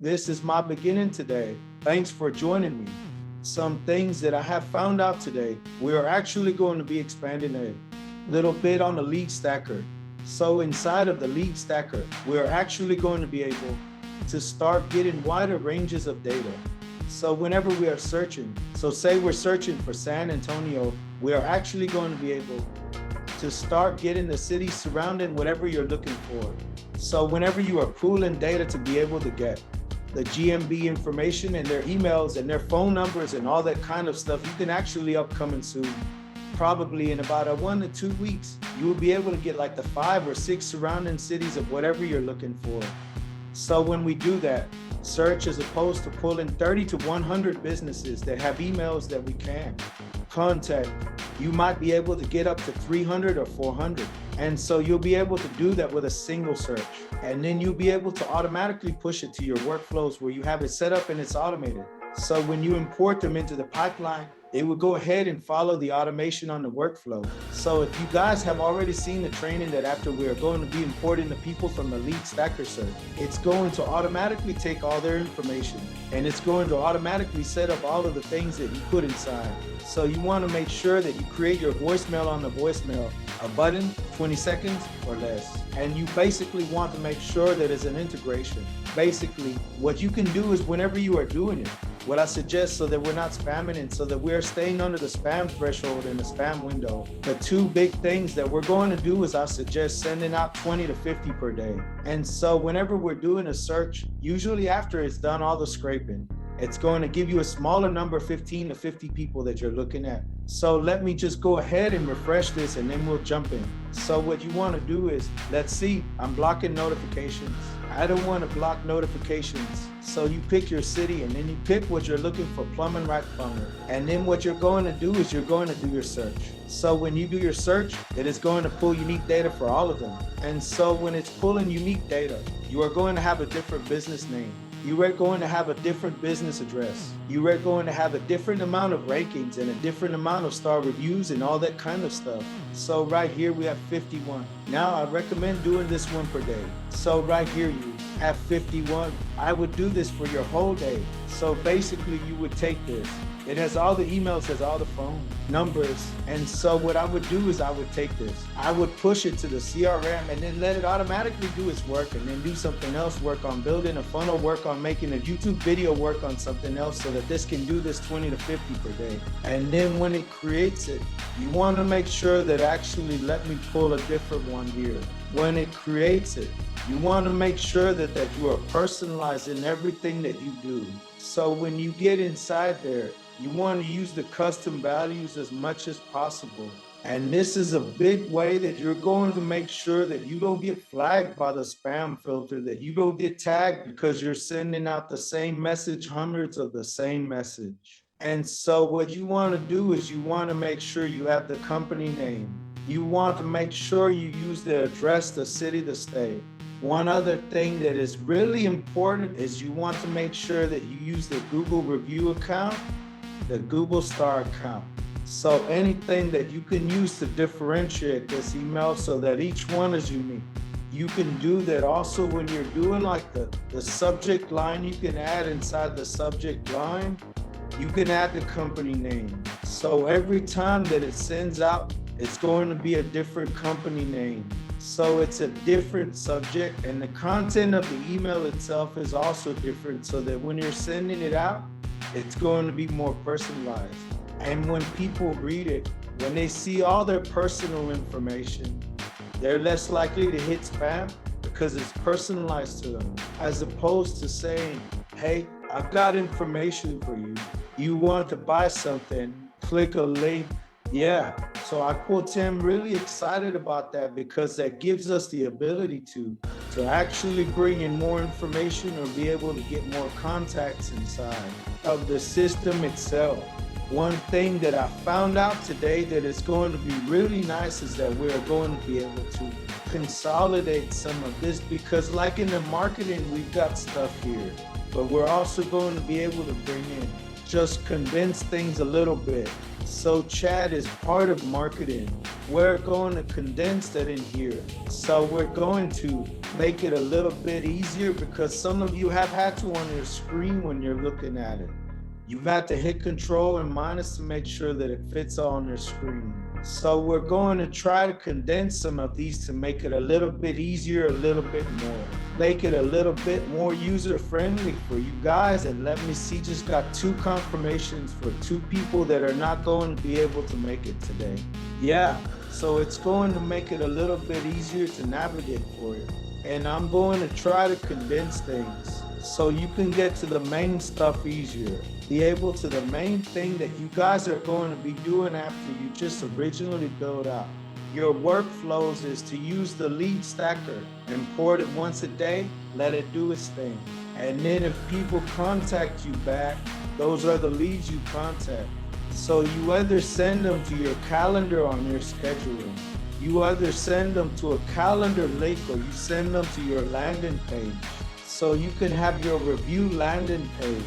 This is my beginning today. Thanks for joining me. Some things that I have found out today, we are actually going to be expanding a little bit on the lead stacker. So inside of the lead stacker, we're actually going to be able to start getting wider ranges of data. So whenever we are searching, so say we're searching for San Antonio, we are actually going to be able to start getting the cities surrounding whatever you're looking for. So whenever you are pooling data to be able to get the GMB information and their emails and their phone numbers and all that kind of stuff, you can actually upcoming soon. Probably in about 1 to 2 weeks, you will be able to get like the 5 or 6 surrounding cities of whatever you're looking for. So when we do that, search as opposed to pulling 30 to 100 businesses that have emails that we can contact, you might be able to get up to 300 or 400. And so you'll be able to do that with a single search. And then you'll be able to automatically push it to your workflows where you have it set up and it's automated. So when you import them into the pipeline, it will go ahead and follow the automation on the workflow. So if you guys have already seen the training that after we are going to be importing the people from the lead stacker search, it's going to automatically take all their information and it's going to automatically set up all of the things that you put inside. So you want to make sure that you create your voicemail on the voicemail, a button, 20 seconds or less. And you basically want to make sure that it's an integration. Basically, what you can do is whenever you are doing it, what I suggest so that we're not spamming and so that we're staying under the spam threshold in the spam window, the 2 big things that we're going to do is I suggest sending out 20 to 50 per day. And so whenever we're doing a search, usually after it's done all the scraping, it's going to give you a smaller number, 15 to 50 people that you're looking at. So let me just go ahead and refresh this and then we'll jump in. So what you want to do is, let's see, I'm blocking notifications. I don't want to block notifications. So you pick your city and then you pick what you're looking for, plumbing right plumber. And then what you're going to do is you're going to do your search. So when you do your search, it is going to pull unique data for all of them. And so when it's pulling unique data, you are going to have a different business name. You are going to have a different business address. You are going to have a different amount of rankings and a different amount of star reviews and all that kind of stuff. So right here we have 51. Now I recommend doing this one per day. So right here you have 51. I would do this for your whole day. So basically you would take this. It has all the emails, has all the phone numbers. And so what I would do is I would take this. I would push it to the CRM and then let it automatically do its work and then do something else, work on building a funnel, work on making a YouTube video, work on something else so that this can do this 20 to 50 per day. And then when it creates it, you want to make sure that actually let me pull a different one here. When it creates it, you want to make sure that you are personalizing everything that you do. So when you get inside there, you want to use the custom values as much as possible. And this is a big way that you're going to make sure that you don't get flagged by the spam filter, that you don't get tagged because you're sending out the same message, hundreds of the same message. And so what you want to do is you want to make sure you have the company name. You want to make sure you use the address, the city, the state. One other thing that is really important is you want to make sure that you use the Google review account, the Google Star account. So anything that you can use to differentiate this email so that each one is unique. You can do that also when you're doing like the subject line, you can add inside the subject line, you can add the company name. So every time that it sends out, it's going to be a different company name. So it's a different subject and the content of the email itself is also different so that when you're sending it out, it's going to be more personalized. And when people read it, when they see all their personal information, they're less likely to hit spam because it's personalized to them, as opposed to saying, hey, I've got information for you. You want to buy something, click a link. Yeah, so I quote Tim, really excited about that because that gives us the ability to actually bring in more information or be able to get more contacts inside of the system itself. One thing that I found out today that is going to be really nice is that we're going to be able to consolidate some of this because like in the marketing, we've got stuff here, but we're also going to be able to bring in, just condense things a little bit. So chat is part of marketing. We're going to condense that in here. So we're going to make it a little bit easier because some of you have had to on your screen when you're looking at it. You've had to hit control and minus to make sure that it fits on your screen. So we're going to try to condense some of these to make it a little bit easier, a little bit more. Make it a little bit more user friendly for you guys. And let me see, just got 2 confirmations for 2 people that are not going to be able to make it today. Yeah, so it's going to make it a little bit easier to navigate for you. And I'm going to try to condense things so you can get to the main stuff easier. Be able to the main thing that you guys are going to be doing after you just originally build out. Your workflows is to use the lead stacker, import it once a day, let it do its thing. And then if people contact you back, those are the leads you contact. So you either send them to your calendar on your scheduling, you either send them to a calendar link, or you send them to your landing page. So you can have your review landing page.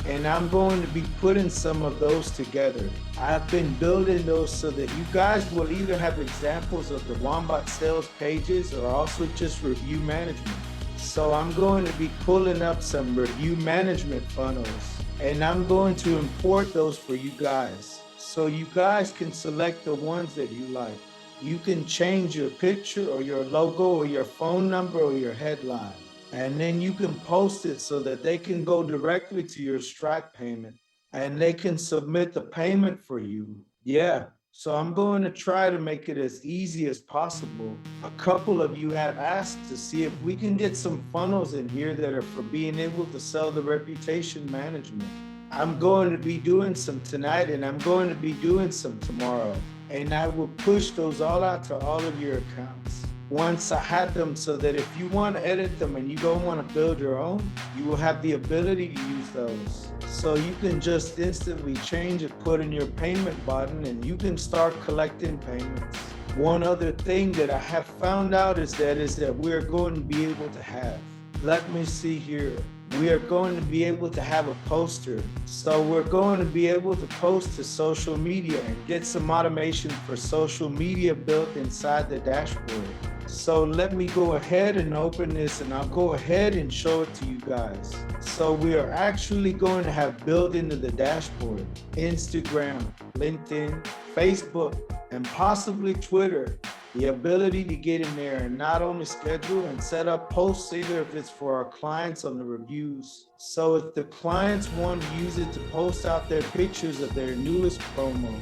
And I'm going to be putting some of those together. I've been building those so that you guys will either have examples of the Wombat sales pages or also just review management. So I'm going to be pulling up some review management funnels, and I'm going to import those for you guys. So you guys can select the ones that you like. You can change your picture or your logo or your phone number or your headline. And then you can post it so that they can go directly to your Stripe payment and they can submit the payment for you. Yeah. So I'm going to try to make it as easy as possible. A couple of you have asked to see if we can get some funnels in here that are for being able to sell the reputation management. I'm going to be doing some tonight and I'm going to be doing some tomorrow. And I will push those all out to all of your accounts once I had them, so that if you want to edit them and you don't want to build your own, you will have the ability to use those. So you can just instantly change it, put in your payment button, and you can start collecting payments. One other thing that I have found out is that we're going to be able to have. Let me see here. We are going to be able to have a poster. So we're going to be able to post to social media and get some automation for social media built inside the dashboard. So let me go ahead and open this and I'll go ahead and show it to you guys. So we are actually going to have built into the dashboard Instagram, LinkedIn, Facebook, and possibly Twitter, the ability to get in there and not only schedule and set up posts, either if it's for our clients on the reviews. So if the clients want to use it to post out their pictures of their newest promo,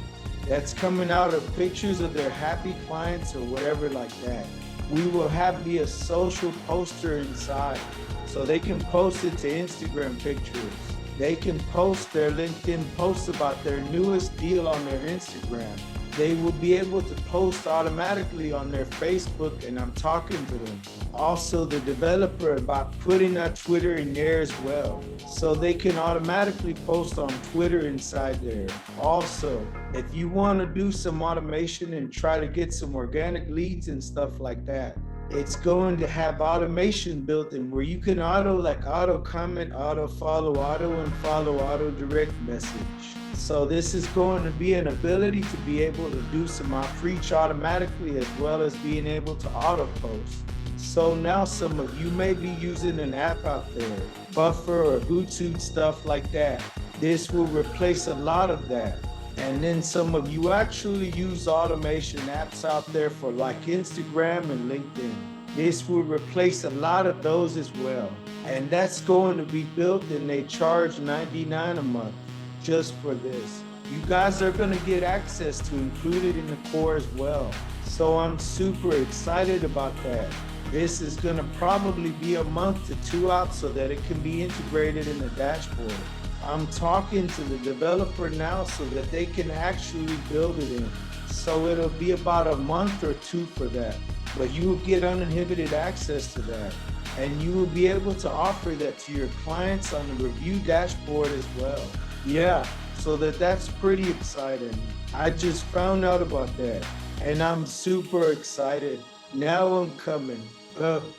that's coming out of pictures of their happy clients or whatever like that, we will have the social poster inside. So they can post it to Instagram pictures. They can post their LinkedIn posts about their newest deal on their Instagram. They will be able to post automatically on their Facebook, and I'm talking to them. Also, the developer about putting that Twitter in there as well. So they can automatically post on Twitter inside there. Also, if you want to do some automation and try to get some organic leads and stuff like that, it's going to have automation built in where you can auto comment, auto follow, auto unfollow, auto direct message. So this is going to be an ability to be able to do some outreach automatically, as well as being able to auto post. So now some of you may be using an app out there, Buffer or Bluetooth, stuff like that. This will replace a lot of that. And then some of you actually use automation apps out there for like Instagram and LinkedIn. This will replace a lot of those as well. And that's going to be built, and they charge $99 a month just for this. You guys are going to get access to include it in the core as well. So I'm super excited about that. This is going to probably be a month to 2 out so that it can be integrated in the dashboard. I'm talking to the developer now so that they can actually build it in. So it'll be about a month or 2 for that. But you will get uninhibited access to that. And you will be able to offer that to your clients on the review dashboard as well. Yeah, so that's pretty exciting. I just found out about that, and I'm super excited. Now I'm coming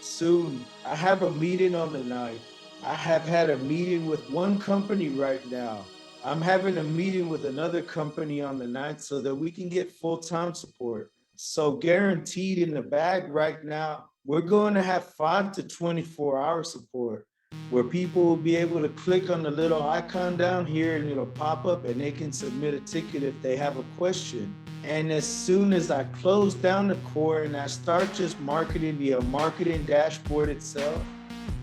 soon. I have a meeting on the night. I have had a meeting with one company right now. I'm having a meeting with another company on the 9th so that we can get full-time support. So guaranteed in the bag right now, we're going to have 5 to 24-hour support where people will be able to click on the little icon down here and it'll pop up and they can submit a ticket if they have a question. And as soon as I close down the core and I start just marketing via marketing dashboard itself,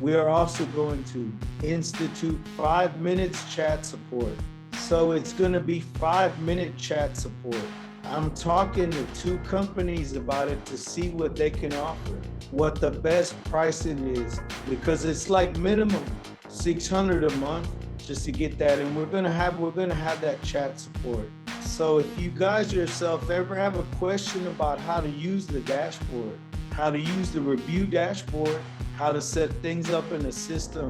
we are also going to institute 5 minutes chat support. So it's going to be 5-minute chat support. I'm talking to 2 companies about it to see what they can offer, what the best pricing is, because it's like minimum $600 a month just to get that. And we're gonna have that chat support. So if you guys yourself ever have a question about how to use the dashboard, how to use the review dashboard, how to set things up in the system,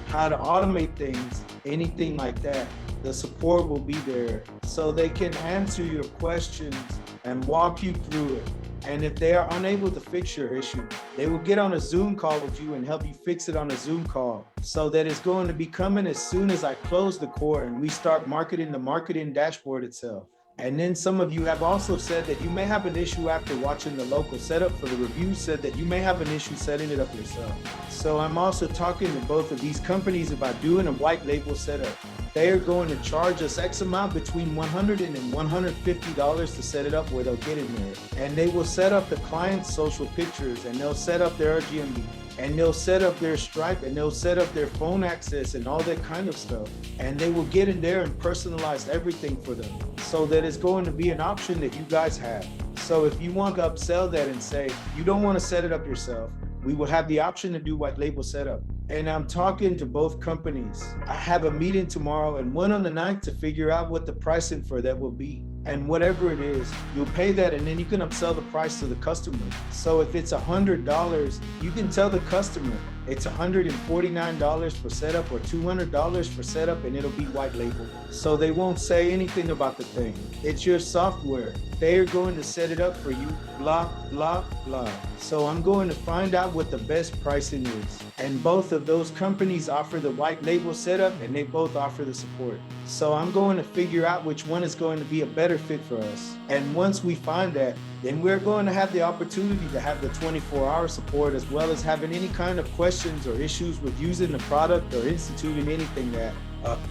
how to automate things, anything like that, the support will be there so they can answer your questions and walk you through it. And if they are unable to fix your issue, they will get on a Zoom call with you and help you fix it on a Zoom call. So that it's going to be coming as soon as I close the core and we start marketing the marketing dashboard itself. And then some of you have also said that you may have an issue after watching the local setup for the review, said that you may have an issue setting it up yourself. So I'm also talking to both of these companies about doing a white label setup. They are going to charge us X amount between $100 and $150 to set it up where they'll get in there. And they will set up the client's social pictures and they'll set up their RGMB and they'll set up their Stripe and they'll set up their phone access and all that kind of stuff. And they will get in there and personalize everything for them so that it's going to be an option that you guys have. So if you want to upsell that and say, you don't want to set it up yourself, we will have the option to do white label setup. And I'm talking to both companies. I have a meeting tomorrow and one on the 9th to figure out what the pricing for that will be. And whatever it is, you'll pay that and then you can upsell the price to the customer. So if it's $100, you can tell the customer it's $149 for setup or $200 for setup and it'll be white label. So they won't say anything about the thing. It's your software. They are going to set it up for you, blah, blah, blah. So I'm going to find out what the best pricing is. And both of those companies offer the white label setup and they both offer the support. So I'm going to figure out which one is going to be a better fit for us. And once we find that, then we're going to have the opportunity to have the 24-hour support as well as having any kind of questions or issues with using the product or instituting anything that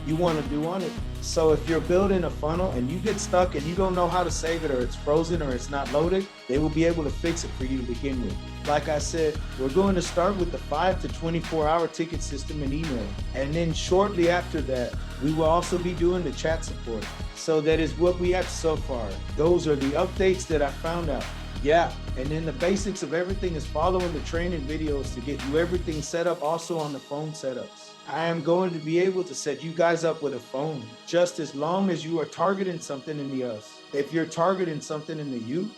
you want to do on it. So if you're building a funnel and you get stuck and you don't know how to save it or it's frozen or it's not loaded, they will be able to fix it for you to begin with. Like I said, we're going to start with the 5 to 24-hour ticket system and email. And then shortly after that, we will also be doing the chat support. So that is what we have so far. Those are the updates that I found out. Yeah, and then the basics of everything is following the training videos to get you everything set up also on the phone setups. I am going to be able to set you guys up with a phone just as long as you are targeting something in the US. If you're targeting something in the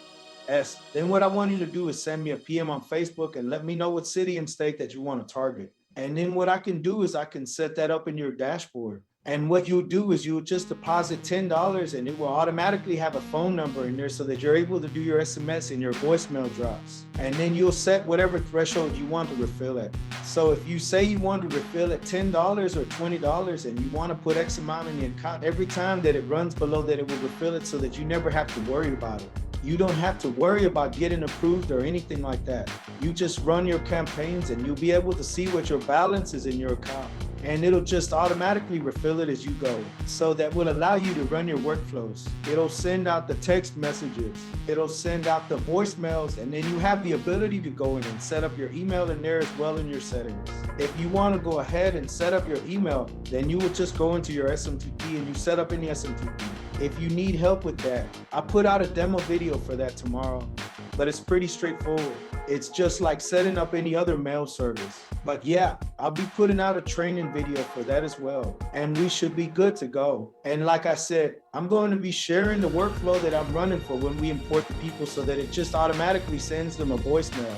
US, then what I want you to do is send me a PM on Facebook and let me know what city and state that you want to target. And then what I can do is I can set that up in your dashboard. And what you'll do is you'll just deposit $10 and it will automatically have a phone number in there so that you're able to do your SMS and your voicemail drops. And then you'll set whatever threshold you want to refill at. So if you say you want to refill at $10 or $20 and you want to put X amount in the account, every time that it runs below that, it will refill it so that you never have to worry about it. You don't have to worry about getting approved or anything like that. You just run your campaigns and you'll be able to see what your balance is in your account. And it'll just automatically refill it as you go. So that will allow you to run your workflows. It'll send out the text messages. It'll send out the voicemails. And then you have the ability to go in and set up your email in there as well in your settings. If you want to go ahead and set up your email, then you will just go into your SMTP and you set up in the SMTP. If you need help with that, I put out a demo video for that tomorrow, but it's pretty straightforward. It's just like setting up any other mail service. But yeah, I'll be putting out a training video for that as well. And we should be good to go. And like I said, I'm going to be sharing the workflow that I'm running for when we import the people so that it just automatically sends them a voicemail,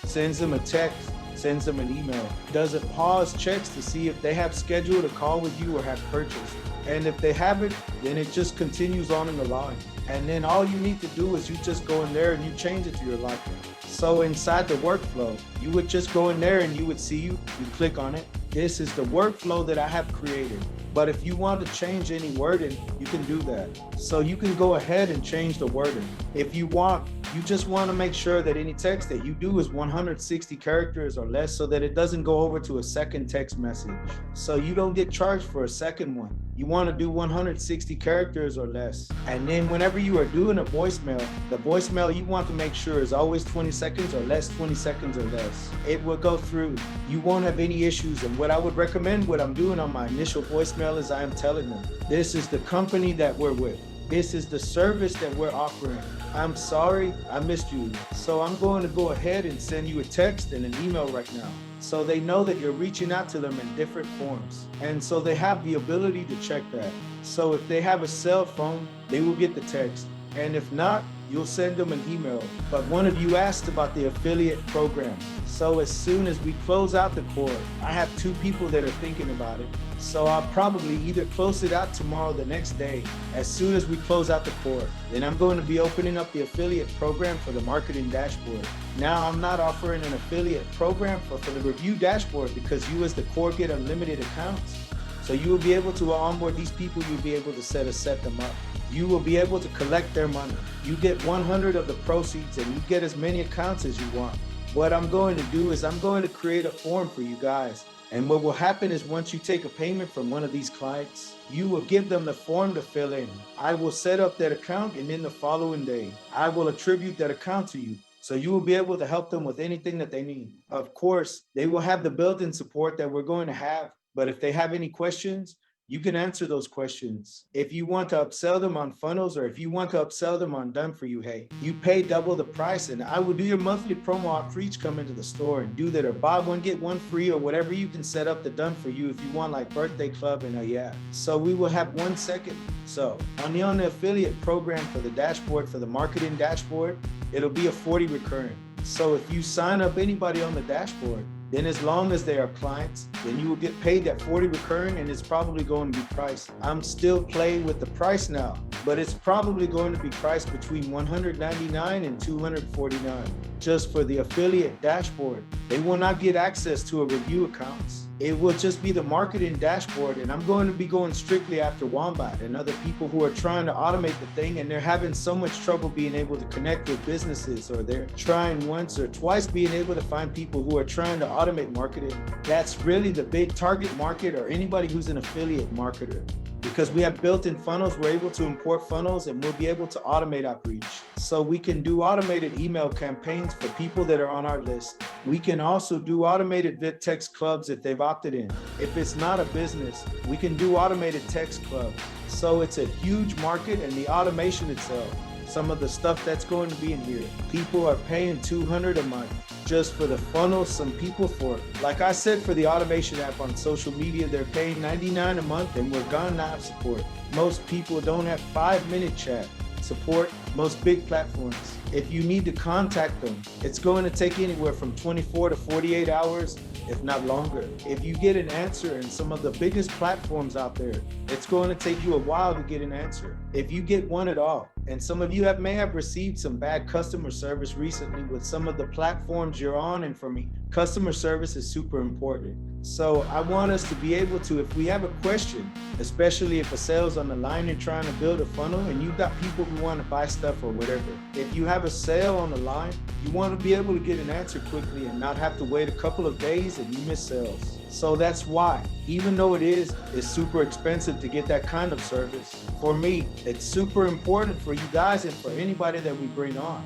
sends them a text, sends them an email. Does it pause checks to see if they have scheduled a call with you or have purchased? And if they haven't, then it just continues on in the line. And then all you need to do is you just go in there and you change it to your liking. So inside the workflow, you would just go in there and you would see you click on it. This is the workflow that I have created. But if you want to change any wording, you can do that. So you can go ahead and change the wording. If you want You just want to make sure that any text that you do is 160 characters or less so that it doesn't go over to a second text message. So you don't get charged for a second one. You want to do 160 characters or less. And then whenever you are doing a voicemail, the voicemail you want to make sure is always 20 seconds or less, 20 seconds or less. It will go through. You won't have any issues. And what I would recommend, what I'm doing on my initial voicemail is I am telling them, this is the company that we're with. This is the service that we're offering. I'm sorry, I missed you. So I'm going to go ahead and send you a text and an email right now. So they know that you're reaching out to them in different forms. And so they have the ability to check that. So if they have a cell phone, they will get the text. And if not, you'll send them an email. But one of you asked about the affiliate program. So as soon as we close out the course, I have 2 people that are thinking about it. So I'll probably either close it out tomorrow, the next day, as soon as we close out the course. Then I'm going to be opening up the affiliate program for the marketing dashboard. Now I'm not offering an affiliate program for the review dashboard because you as the core get unlimited accounts. So you will be able to onboard these people, you'll be able to set them up. You will be able to collect their money. You get 100 of the proceeds and you get as many accounts as you want. What I'm going to do is I'm going to create a form for you guys. And what will happen is once you take a payment from one of these clients, you will give them the form to fill in. I will set up that account and then the following day, I will attribute that account to you. So you will be able to help them with anything that they need. Of course, they will have the built-in support that we're going to have. But if they have any questions, you can answer those questions. If you want to upsell them on funnels or if you want to upsell them on Done For You, hey, you pay double the price and I will do your monthly promo out for each come into the store and do that or buy one, get one free or whatever you can set up the Done For You if you want like birthday club and yeah. So we will have 1 second. So on the affiliate program for the dashboard, for the marketing dashboard, it'll be a 40 recurring. So if you sign up anybody on the dashboard, then as long as they are clients, then you will get paid that 40 recurring and it's probably going to be priced. I'm still playing with the price now, but it's probably going to be priced between $199 and $249 just for the affiliate dashboard. They will not get access to a review accounts. It will just be the marketing dashboard and I'm going to be going strictly after Wombat and other people who are trying to automate the thing and they're having so much trouble being able to connect with businesses or they're trying once or twice being able to find people who are trying to automate marketing. That's really the big target market or anybody who's an affiliate marketer. Because we have built-in funnels, we're able to import funnels and we'll be able to automate outreach. So we can do automated email campaigns for people that are on our list. We can also do automated text clubs if they've opted in. If it's not a business, we can do automated text clubs. So it's a huge market and the automation itself. Some of the stuff that's going to be in here. People are paying $200 a month just for the funnel. Some people for, like I said, for the automation app on social media, they're paying $99 a month and we're gonna have support. Most people don't have 5-minute chat support, most big platforms. If you need to contact them, it's going to take anywhere from 24 to 48 hours, if not longer. If you get an answer in some of the biggest platforms out there, it's going to take you a while to get an answer. If you get one at all, and some of you may have received some bad customer service recently with some of the platforms you're on, and for me, customer service is super important. So I want us to be able to, if we have a question, especially if a sale's on the line and trying to build a funnel and you've got people who want to buy stuff or whatever, if you have a sale on the line, you want to be able to get an answer quickly and not have to wait a couple of days and you miss sales. So that's why, even though it's super expensive to get that kind of service, for me, it's super important for you guys and for anybody that we bring on.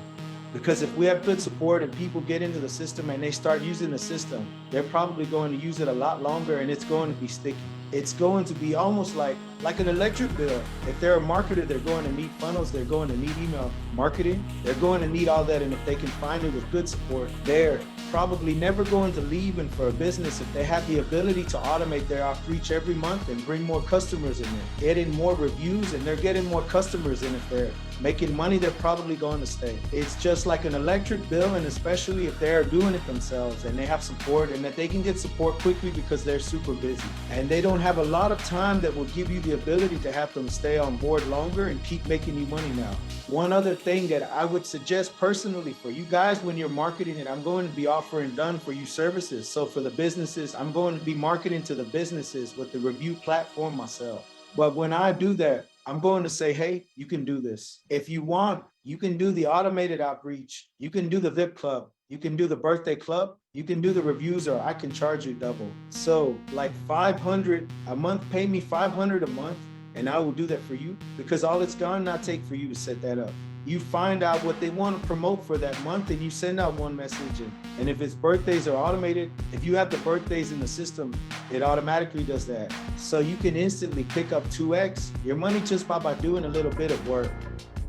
Because if we have good support and people get into the system and they start using the system, they're probably going to use it a lot longer and it's going to be sticky. It's going to be almost like an electric bill. If they're a marketer, they're going to need funnels, they're going to need email marketing, they're going to need all that. And if they can find it with good support, they're probably never going to leave. And for a business, if they have the ability to automate their outreach every month and bring more customers in there, getting more reviews and they're getting more customers in, if they're making money, they're probably going to stay. It's just like an electric bill, and especially if they're doing it themselves and they have support and that they can get support quickly because they're super busy and they don't have a lot of time that will give you the ability to have them stay on board longer and keep making you money now. One other thing that I would suggest personally for you guys when you're marketing it, I'm going to be offering Done For You services. So for the businesses, I'm going to be marketing to the businesses with the review platform myself. But when I do that, I'm going to say, hey, you can do this. If you want, you can do the automated outreach. You can do the VIP club. You can do the birthday club. You can do the reviews, or I can charge you double. So like 500 a month, pay me 500 a month, and I will do that for you, because all it's gonna not take for you to set that up. You find out what they want to promote for that month, and you send out one message. And if it's birthdays are automated, if you have the birthdays in the system, it automatically does that. So you can instantly pick up 2x your money just by doing a little bit of work.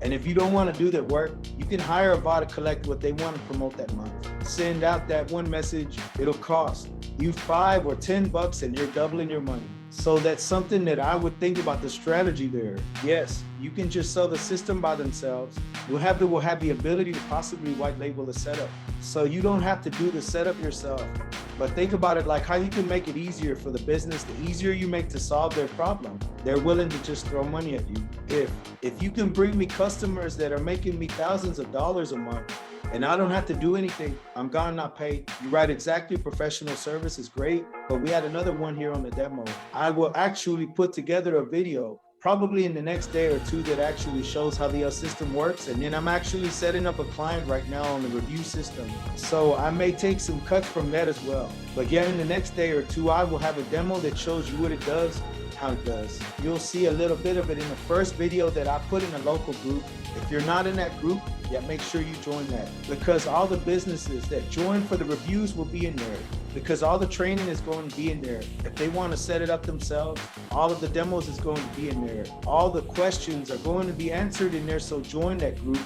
And if you don't want to do that work, you can hire a bot to collect what they want to promote that month. Send out that one message. It'll cost you $5 or $10, and you're doubling your money. So that's something that I would think about, the strategy there. Yes, you can just sell the system by themselves. We'll have the ability to possibly white label the setup. So you don't have to do the setup yourself. But think about it like how you can make it easier for the business. The easier you make to solve their problem, they're willing to just throw money at you. If you can bring me customers that are making me thousands of dollars a month, and I don't have to do anything, I'm gonna not pay. You're right, exactly. Professional service is great, but we had another one here on the demo. I will actually put together a video probably in the next day or two that actually shows how the system works. And then I'm actually setting up a client right now on the review system. So I may take some cuts from that as well. But yeah, in the next day or two, I will have a demo that shows you what it does, how it does. You'll see a little bit of it in the first video that I put in a local group. If you're not in that group, yeah, make sure you join that, because all the businesses that join for the reviews will be in there, because all the training is going to be in there. If they want to set it up themselves, all of the demos is going to be in there. All the questions are going to be answered in there. So join that group,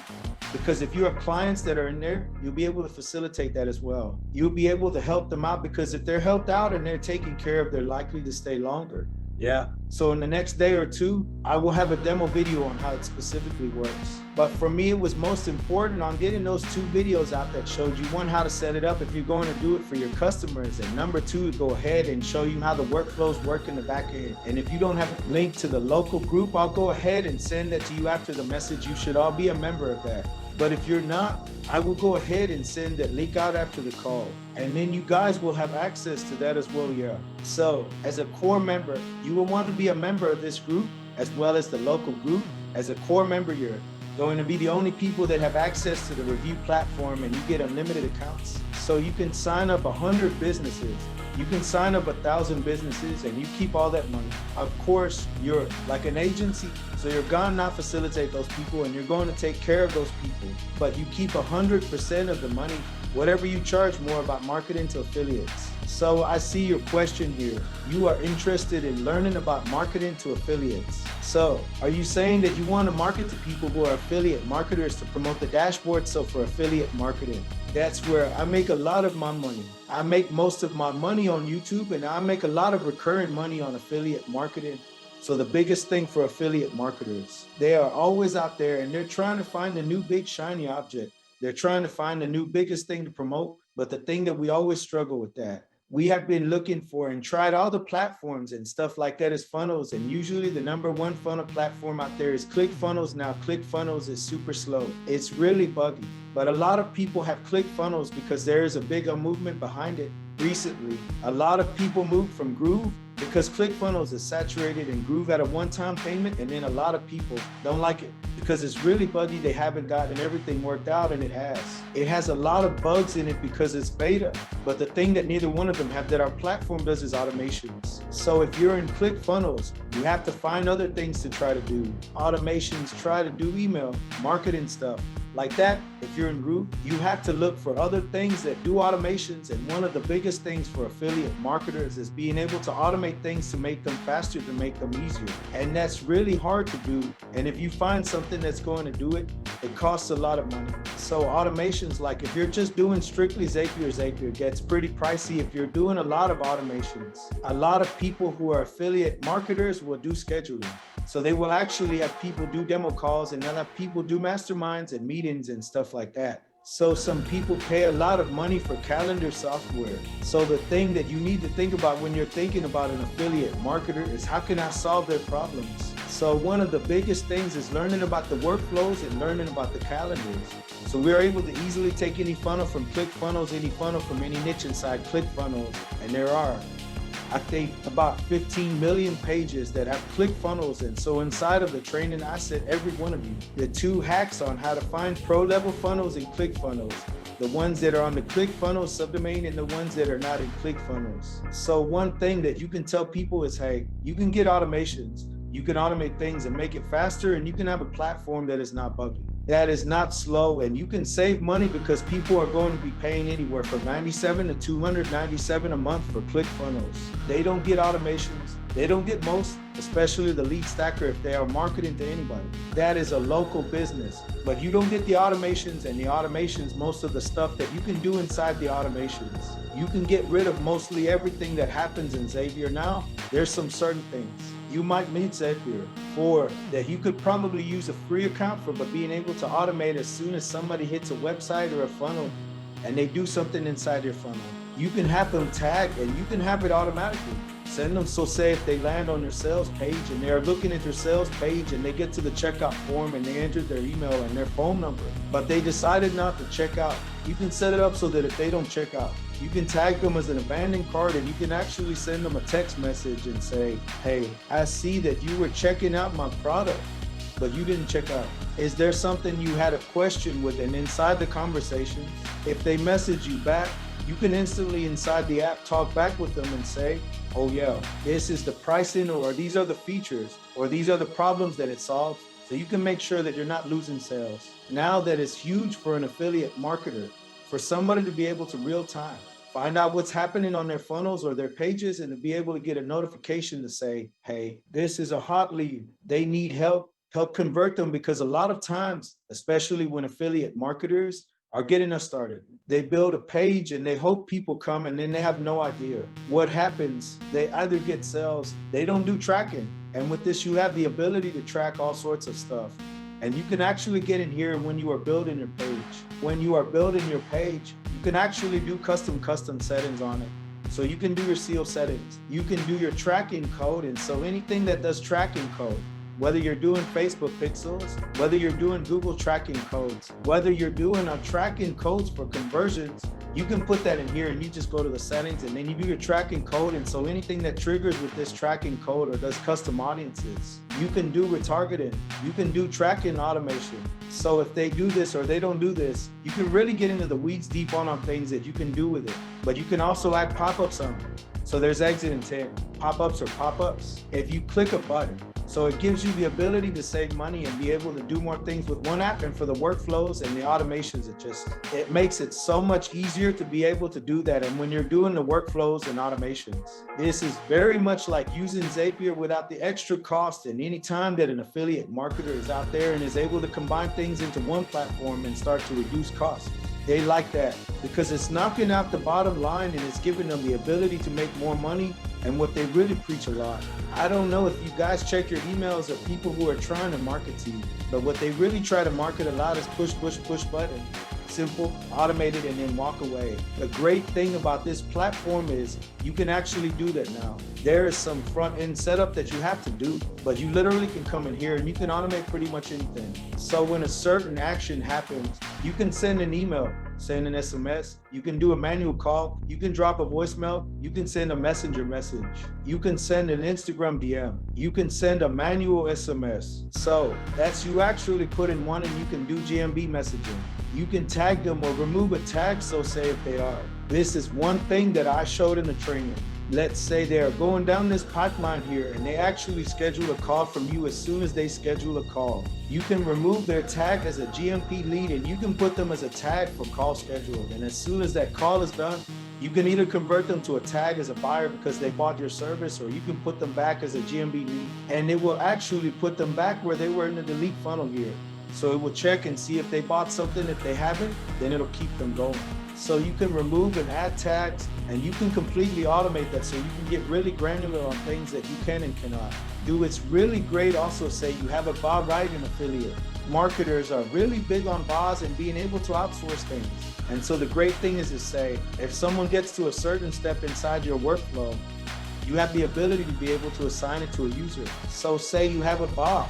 because if you have clients that are in there, you'll be able to facilitate that as well. You'll be able to help them out, because if they're helped out and they're taken care of, they're likely to stay longer. Yeah. So in the next day or two, I will have a demo video on how it specifically works. But for me, it was most important on getting those 2 videos out that showed you, one, how to set it up if you're going to do it for your customers, and number 2, go ahead and show you how the workflows work in the back end. And if you don't have a link to the local group, I'll go ahead and send that to you after the message. You should all be a member of that. But if you're not, I will go ahead and send that link out after the call. And then you guys will have access to that as well, yeah. So as a core member, you will want to be a member of this group as well as the local group. As a core member, you're going to be the only people that have access to the review platform, and you get unlimited accounts. So you can sign up 100 businesses. You can sign up 1,000 businesses, and you keep all that money. Of course, you're like an agency, so you're gonna not facilitate those people, and you're going to take care of those people. But you keep 100% of the money, whatever you charge more about marketing to affiliates. So I see your question here. You are interested in learning about marketing to affiliates. So are you saying that you want to market to people who are affiliate marketers to promote the dashboard? So for affiliate marketing, that's where I make a lot of my money. I make most of my money on YouTube, and I make a lot of recurring money on affiliate marketing. So the biggest thing for affiliate marketers, they are always out there and they're trying to find the new big shiny object. They're trying to find the new biggest thing to promote. But the thing that we always struggle with that, we have been looking for and tried all the platforms and stuff like that as funnels. And usually the #1 funnel platform out there is ClickFunnels. Now ClickFunnels is super slow. It's really buggy. But a lot of people have ClickFunnels because there is a bigger movement behind it. Recently, a lot of people moved from Groove because ClickFunnels is saturated in Groove at a one-time payment, and then a lot of people don't like it because it's really buggy. They haven't gotten everything worked out, and it has. It has a lot of bugs in it because it's beta, but the thing that neither one of them have that our platform does is automations. So if you're in ClickFunnels, you have to find other things to try to do. Automations, try to do email, marketing stuff. Like that, if you're in Groove, you have to look for other things that do automations. And one of the biggest things for affiliate marketers is being able to automate things to make them faster, to make them easier. And that's really hard to do. And if you find something that's going to do it, it costs a lot of money. So automations, like if you're just doing strictly Zapier, it gets pretty pricey. If you're doing a lot of automations, a lot of people who are affiliate marketers will do scheduling. So they will actually have people do demo calls, and they'll have people do masterminds and meetings and stuff like that. So some people pay a lot of money for calendar software. So the thing that you need to think about when you're thinking about an affiliate marketer is, how can I solve their problems? So one of the biggest things is learning about the workflows and learning about the calendars. So we're able to easily take any funnel from ClickFunnels, any funnel from any niche inside ClickFunnels, and there are I think about 15 million pages that have ClickFunnels. And so inside of the training, I said, every one of you, the 2 hacks on how to find pro level funnels and ClickFunnels. The ones that are on the ClickFunnels subdomain and the ones that are not in ClickFunnels. So one thing that you can tell people is, hey, you can get automations. You can automate things and make it faster, and you can have a platform that is not buggy, that is not slow, and you can save money because people are going to be paying anywhere from $97 to $297 a month for ClickFunnels. They don't get automations. They don't get most, especially the lead stacker, if they are marketing to anybody. That is a local business, but you don't get the automations, and the automations, most of the stuff that you can do inside the automations. You can get rid of mostly everything that happens in Xavier now. There's some certain things you might meet Xavier for that you could probably use a free account for, but being able to automate as soon as somebody hits a website or a funnel and they do something inside your funnel, you can have them tag and you can have it automatically. Send them, so say if they land on your sales page and they're looking at your sales page and they get to the checkout form and they entered their email and their phone number, but they decided not to check out, you can set it up so that if they don't check out, you can tag them as an abandoned cart, and you can actually send them a text message and say, hey, I see that you were checking out my product, but you didn't check out. Is there something you had a question with? And inside the conversation, if they message you back, you can instantly inside the app talk back with them and say, oh yeah, this is the pricing, or these are the features, or these are the problems that it solves. So you can make sure that you're not losing sales. Now that is huge for an affiliate marketer, for somebody to be able to real time find out what's happening on their funnels or their pages, and to be able to get a notification to say, hey, this is a hot lead. They need help convert them, because a lot of times, especially when affiliate marketers are getting us started, they build a page and they hope people come, and then they have no idea what happens. They either get sales, they don't do tracking. And with this, you have the ability to track all sorts of stuff. And you can actually get in here when you are building your page. When you are building your page, you can actually do custom settings on it. So you can do your SEO settings. You can do your tracking code. And so anything that does tracking code, whether you're doing Facebook pixels, whether you're doing Google tracking codes, whether you're doing tracking codes for conversions, you can put that in here, and you just go to the settings and then you do your tracking code. And so anything that triggers with this tracking code or does custom audiences, you can do retargeting, you can do tracking automation. So if they do this or they don't do this, you can really get into the weeds deep on things that you can do with it. But you can also add pop-ups on it. So there's exit intent, pop-ups or pop-ups. If you click a button, so it gives you the ability to save money and be able to do more things with one app. And for the workflows and the automations, it makes it so much easier to be able to do that. And when you're doing the workflows and automations, this is very much like using Zapier without the extra cost. And any time that an affiliate marketer is out there and is able to combine things into one platform and start to reduce costs, they like that, because it's knocking out the bottom line and it's giving them the ability to make more money. And what they really preach a lot, I don't know if you guys check your emails of people who are trying to market to you, but what they really try to market a lot is push button. Simple, automated, and then walk away. The great thing about this platform is you can actually do that now. There is some front end setup that you have to do, but you literally can come in here and you can automate pretty much anything. So when a certain action happens, you can send an email, send an SMS, you can do a manual call, you can drop a voicemail, you can send a messenger message, you can send an Instagram DM, you can send a manual SMS. So that's you actually put in one, and you can do GMB messaging. You can tag them or remove a tag, so say if they are. This is one thing that I showed in the training. Let's say they are going down this pipeline here and they actually schedule a call from you. As soon as they schedule a call, you can remove their tag as a GMP lead, and you can put them as a tag for call scheduled. And as soon as that call is done, you can either convert them to a tag as a buyer because they bought your service, or you can put them back as a GMB lead, and it will actually put them back where they were in the delete funnel here. So it will check and see if they bought something. If they haven't, then it'll keep them going. So you can remove and add tags, and you can completely automate that, so you can get really granular on things that you can and cannot do. It's really great also, say you have a BA writing affiliate. Marketers are really big on BAs and being able to outsource things. And so the great thing is to say, if someone gets to a certain step inside your workflow, you have the ability to be able to assign it to a user. So say you have a BA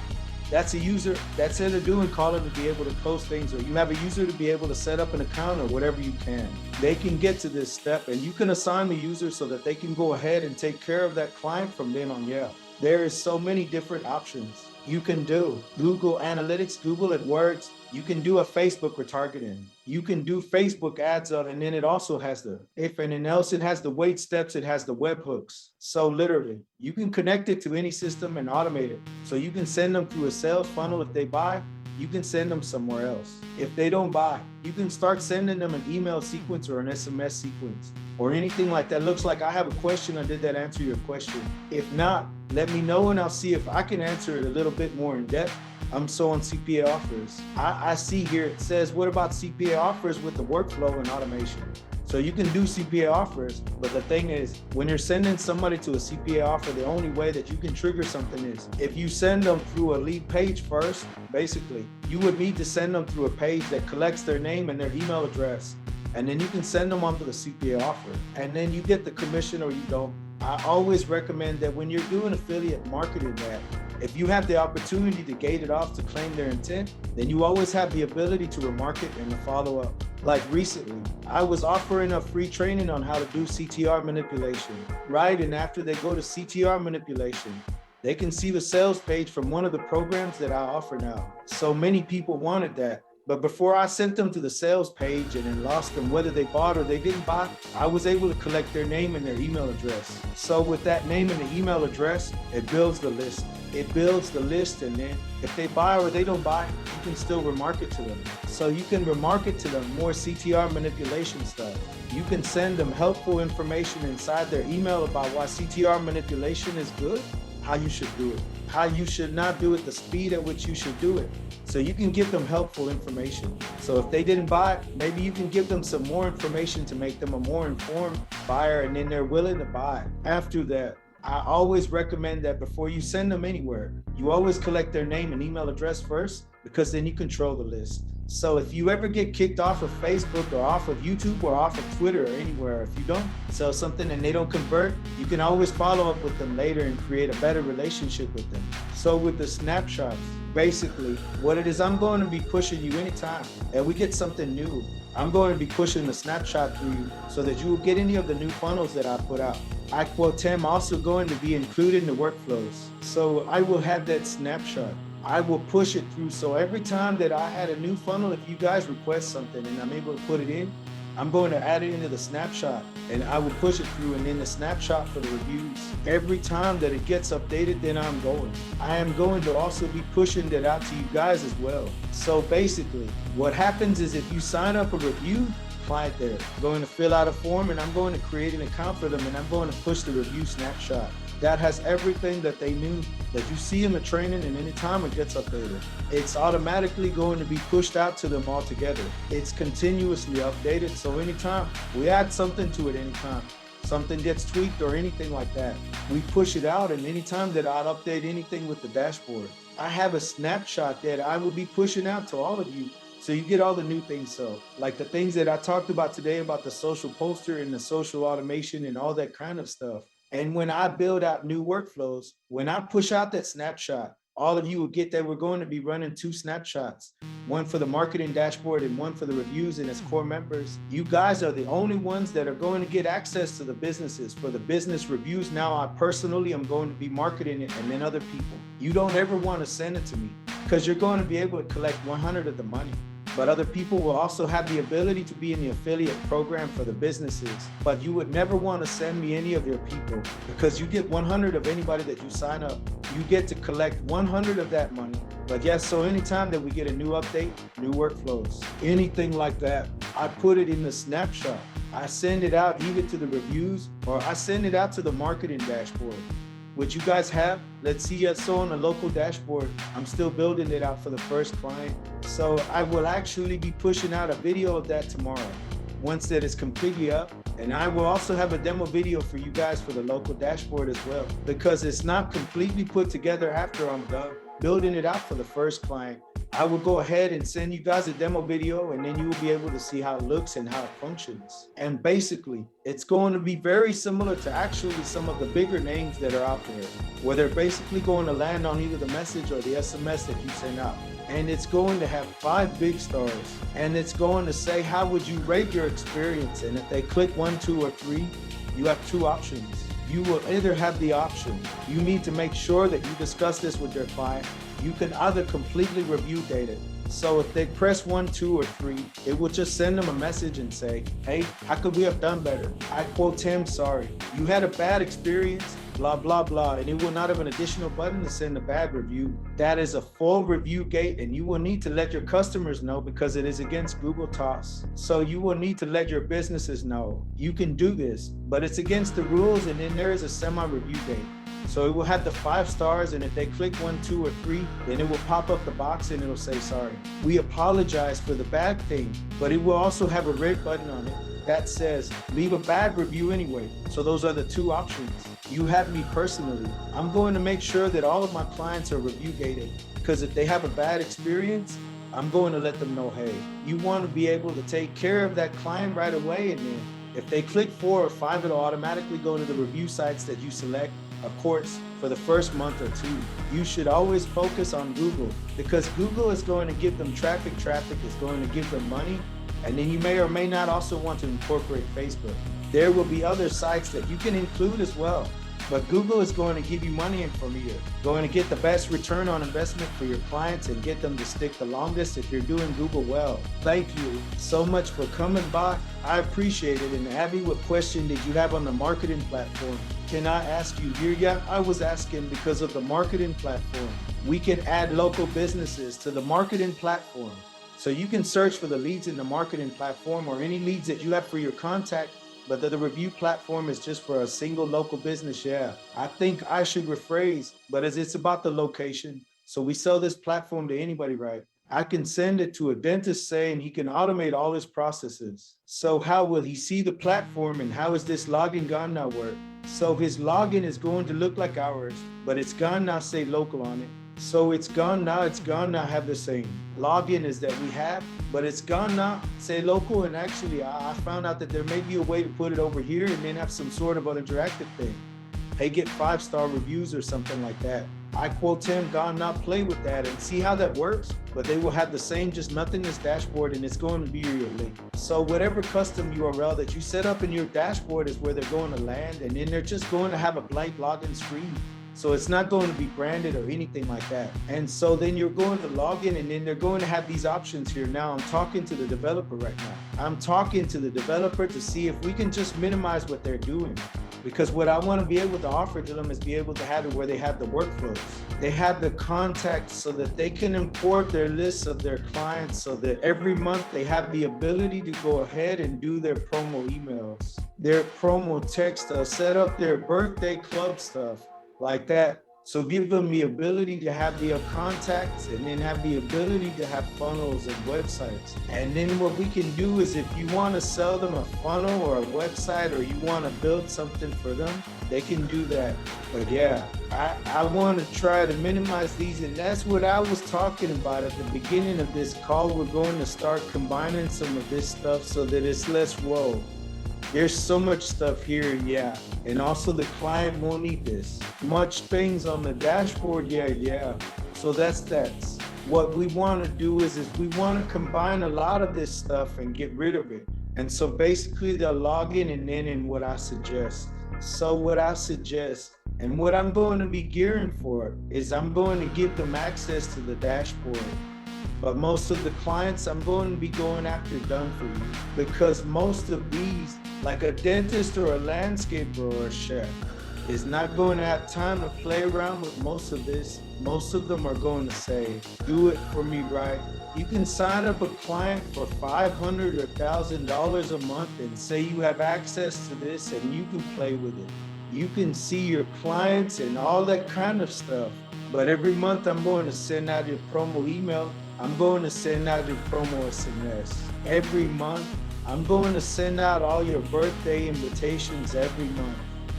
That's a user, that's it they're doing, calling to be able to post things, or you have a user to be able to set up an account or whatever you can. They can get to this step and you can assign the user so that they can go ahead and take care of that client from then on. Yeah, there is so many different options you can do. Google Analytics, Google AdWords. You can do a Facebook retargeting. You can do Facebook ads on, and then it also has the, if anything else, it has the wait steps, it has the webhooks. So literally, you can connect it to any system and automate it. So you can send them through a sales funnel. If they buy, you can send them somewhere else. If they don't buy, you can start sending them an email sequence or an SMS sequence or anything like that. Looks like I have a question. Did that answer your question? If not, let me know and I'll see if I can answer it a little bit more in depth. I'm so on CPA offers. I see here it says, what about CPA offers with the workflow and automation? So you can do CPA offers, but the thing is, when you're sending somebody to a CPA offer, the only way that you can trigger something is if you send them through a lead page first. Basically, you would need to send them through a page that collects their name and their email address, and then you can send them onto the CPA offer, and then you get the commission or you don't. I always recommend that when you're doing affiliate marketing, that if you have the opportunity to gate it off to claim their intent, then you always have the ability to remarket and to follow up. Like recently, I was offering a free training on how to do CTR manipulation, right? And after they go to CTR manipulation, they can see the sales page from one of the programs that I offer now. So many people wanted that. But before I sent them to the sales page and then lost them, whether they bought or they didn't buy, I was able to collect their name and their email address. So with that name and the email address, it builds the list. It builds the list, and then if they buy or they don't buy, you can still remarket to them. So you can remarket to them more CTR manipulation stuff. You can send them helpful information inside their email about why CTR manipulation is good, how you should do it, how you should not do it, the speed at which you should do it. So you can give them helpful information. So if they didn't buy, maybe you can give them some more information to make them a more informed buyer, and then they're willing to buy. After that, I always recommend that before you send them anywhere, you always collect their name and email address first, because then you control the list. So if you ever get kicked off of Facebook or off of YouTube or off of Twitter or anywhere, if you don't sell something and they don't convert, you can always follow up with them later and create a better relationship with them. So with the snapshots, basically what it is, I'm going to be pushing you anytime and we get something new. I'm going to be pushing the snapshot through you so that you will get any of the new funnels that I put out. I quote I'm also going to be included in the workflows. So I will have that snapshot. I will push it through. So every time that I had a new funnel, if you guys request something and I'm able to put it in, I'm going to add it into the snapshot and I will push it through, and then the snapshot for the reviews. Every time that it gets updated, then I am going to also be pushing that out to you guys as well. So basically what happens is if you sign up a review client there, I'm going to fill out a form and I'm going to create an account for them, and I'm going to push the review snapshot. That has everything that they knew that you see in the training, and anytime it gets updated, it's automatically going to be pushed out to them all together. It's continuously updated, so anytime we add something to it, anytime something gets tweaked or anything like that, we push it out, and anytime that I'd update anything with the dashboard, I have a snapshot that I will be pushing out to all of you. So you get all the new things. So like the things that I talked about today about the social poster and the social automation and all that kind of stuff. And when I build out new workflows, when I push out that snapshot, all of you will get that we're going to be running 2 snapshots, one for the marketing dashboard and one for the reviews and its core members. You guys are the only ones that are going to get access to the businesses. For the business reviews now, I personally am going to be marketing it, and then other people. You don't ever want to send it to me because you're going to be able to collect 100 of the money. But other people will also have the ability to be in the affiliate program for the businesses. But you would never want to send me any of your people, because you get 100 of anybody that you sign up. You get to collect 100 of that money. But yes, so anytime that we get a new update, new workflows, anything like that, I put it in the snapshot. I send it out either to the reviews or I send it out to the marketing dashboard. What you guys have, let's see, so on the local dashboard, I'm still building it out for the first client. So I will actually be pushing out a video of that tomorrow, once that is completely up. And I will also have a demo video for you guys for the local dashboard as well, because it's not completely put together after I'm done building it out for the first client. I will go ahead and send you guys a demo video, and then you will be able to see how it looks and how it functions. And basically, it's going to be very similar to actually some of the bigger names that are out there, where they're basically going to land on either the message or the SMS that you send out. And it's going to have 5 big stars, and it's going to say, how would you rate your experience? And if they click 1, 2, or 3, you have 2 options. You will either have the option, you need to make sure that you discuss this with your client. You can either completely review data. So if they press 1, 2, or 3, it will just send them a message and say, hey, how could we have done better? I quote Tim, sorry, you had a bad experience, blah, blah, blah, and it will not have an additional button to send a bad review. That is a full review gate, and you will need to let your customers know because it is against Google TOS. So you will need to let your businesses know you can do this, but it's against the rules, and then there is a semi-review gate. So it will have the 5 stars, and if they click 1, 2, or 3, then it will pop up the box and it'll say, sorry, we apologize for the bad thing, but it will also have a red button on it that says, leave a bad review anyway. So those are the 2 options. You have me personally. I'm going to make sure that all of my clients are review gated, because if they have a bad experience, I'm going to let them know, hey, you want to be able to take care of that client right away, and then if they click 4 or 5, it'll automatically go to the review sites that you select. Of course, for the first month or 2, you should always focus on Google, because Google is going to give them traffic is going to give them money, and then you may or may not also want to incorporate Facebook. There will be other sites that you can include as well, but Google is going to give you money from here, going to get the best return on investment for your clients and get them to stick the longest if you're doing Google well. Thank you so much for coming by. I appreciate it. And Abby, what question did you have on the marketing platform? Can I ask you here? Yeah, I was asking because of the marketing platform. We can add local businesses to the marketing platform. So you can search for the leads in the marketing platform or any leads that you have for your contact, but the review platform is just for a single local business. Yeah, I think I should rephrase, but as it's about the location. So we sell this platform to anybody, right? I can send it to a dentist saying he can automate all his processes. So how will he see the platform, and how is this login gone now work? So his login is going to look like ours, but it's gone now say local on it. So it's gone now have the same login as that we have, but it's gone now say local. And actually I found out that there may be a way to put it over here and then have some sort of an interactive thing. Hey, get 5-star reviews or something like that. I quote Tim, gone now, play with that and see how that works, but they will have the same just nothingness dashboard, and it's going to be your link. So whatever custom URL that you set up in your dashboard is where they're going to land, and then they're just going to have a blank login screen. So it's not going to be branded or anything like that. And so then you're going to log in, and then they're going to have these options here. Now I'm talking to the developer right now. I'm talking to the developer to see if we can just minimize what they're doing. Because what I want to be able to offer to them is be able to have it where they have the workflows. They have the contacts so that they can import their lists of their clients, so that every month they have the ability to go ahead and do their promo emails, their promo text, set up their birthday club stuff like that. So give them the ability to have the contacts, and then have the ability to have funnels and websites. And then what we can do is, if you want to sell them a funnel or a website, or you want to build something for them, they can do that. But yeah, I want to try to minimize these, and that's what I was talking about at the beginning of this call. We're going to start combining some of this stuff so that it's less whoa. There's so much stuff here, yeah. And also the client won't need this. Much things on the dashboard, yeah. So that's what we want to do is we want to combine a lot of this stuff and get rid of it. And so basically they'll log in, and then in what I suggest. So what I suggest and what I'm going to be gearing for is I'm going to give them access to the dashboard. But most of the clients I'm going to be going after done for you, because most of these, like a dentist or a landscaper or a chef, is not going to have time to play around with most of this. Most of them are going to say, do it for me, right? You can sign up a client for $500 or $1,000 a month and say you have access to this, and you can play with it. You can see your clients and all that kind of stuff. But every month I'm going to send out your promo email. I'm going to send out your promo SMS. Every month, I'm going to send out all your birthday invitations every month.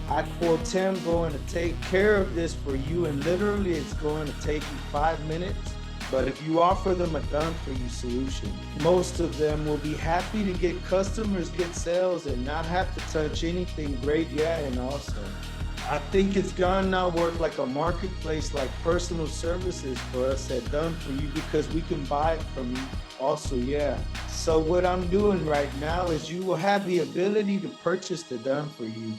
I quote Tim, going to take care of this for you, and literally it's going to take you 5 minutes, But if you offer them a done-for-you solution, most of them will be happy to get customers, get sales, and not have to touch anything great yet. And also, I think it's gonna now work like a marketplace, like personal services for us at Done For You, because we can buy it from you also, yeah. So what I'm doing right now is you will have the ability to purchase the Done For You.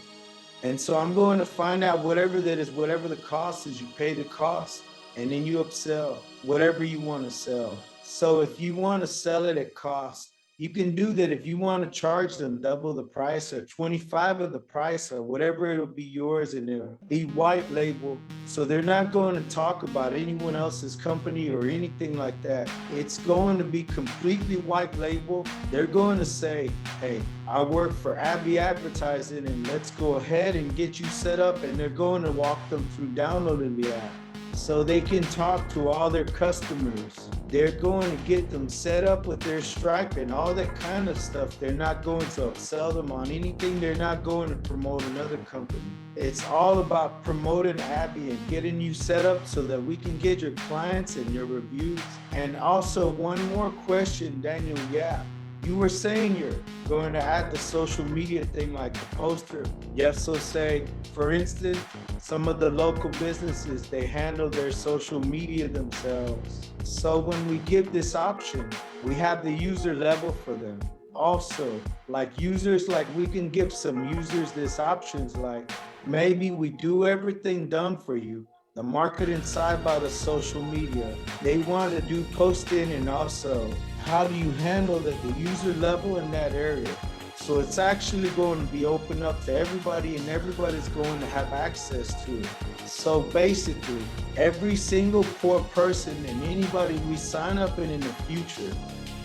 And so I'm going to find out whatever that is, whatever the cost is, you pay the cost, and then you upsell whatever you want to sell. So if you want to sell it at cost, you can do that. If you want to charge them double the price or 25 of the price or whatever, it'll be yours, and it'll be white label. So they're not going to talk about anyone else's company or anything like that. It's going to be completely white label. They're going to say, hey, I work for Abby Advertising, and let's go ahead and get you set up. And they're going to walk them through downloading the app so they can talk to all their customers. They're going to get them set up with their Stripe and all that kind of stuff. They're not going to sell them on anything. They're not going to promote another company. It's all about promoting Abby and getting you set up so that we can get your clients and your reviews. And also, one more question, Daniel. Yeah, you were saying you're going to add the social media thing like the poster. Yes, so say, for instance, some of the local businesses, they handle their social media themselves. So when we give this option, we have the user level for them. Also, like users, like we can give some users this options, like maybe we do everything done for you, the marketing side by the social media. They want to do posting, and also how do you handle at the user level in that area? So it's actually going to be open up to everybody, and everybody's going to have access to it. So basically, every single poor person and anybody we sign up in the future,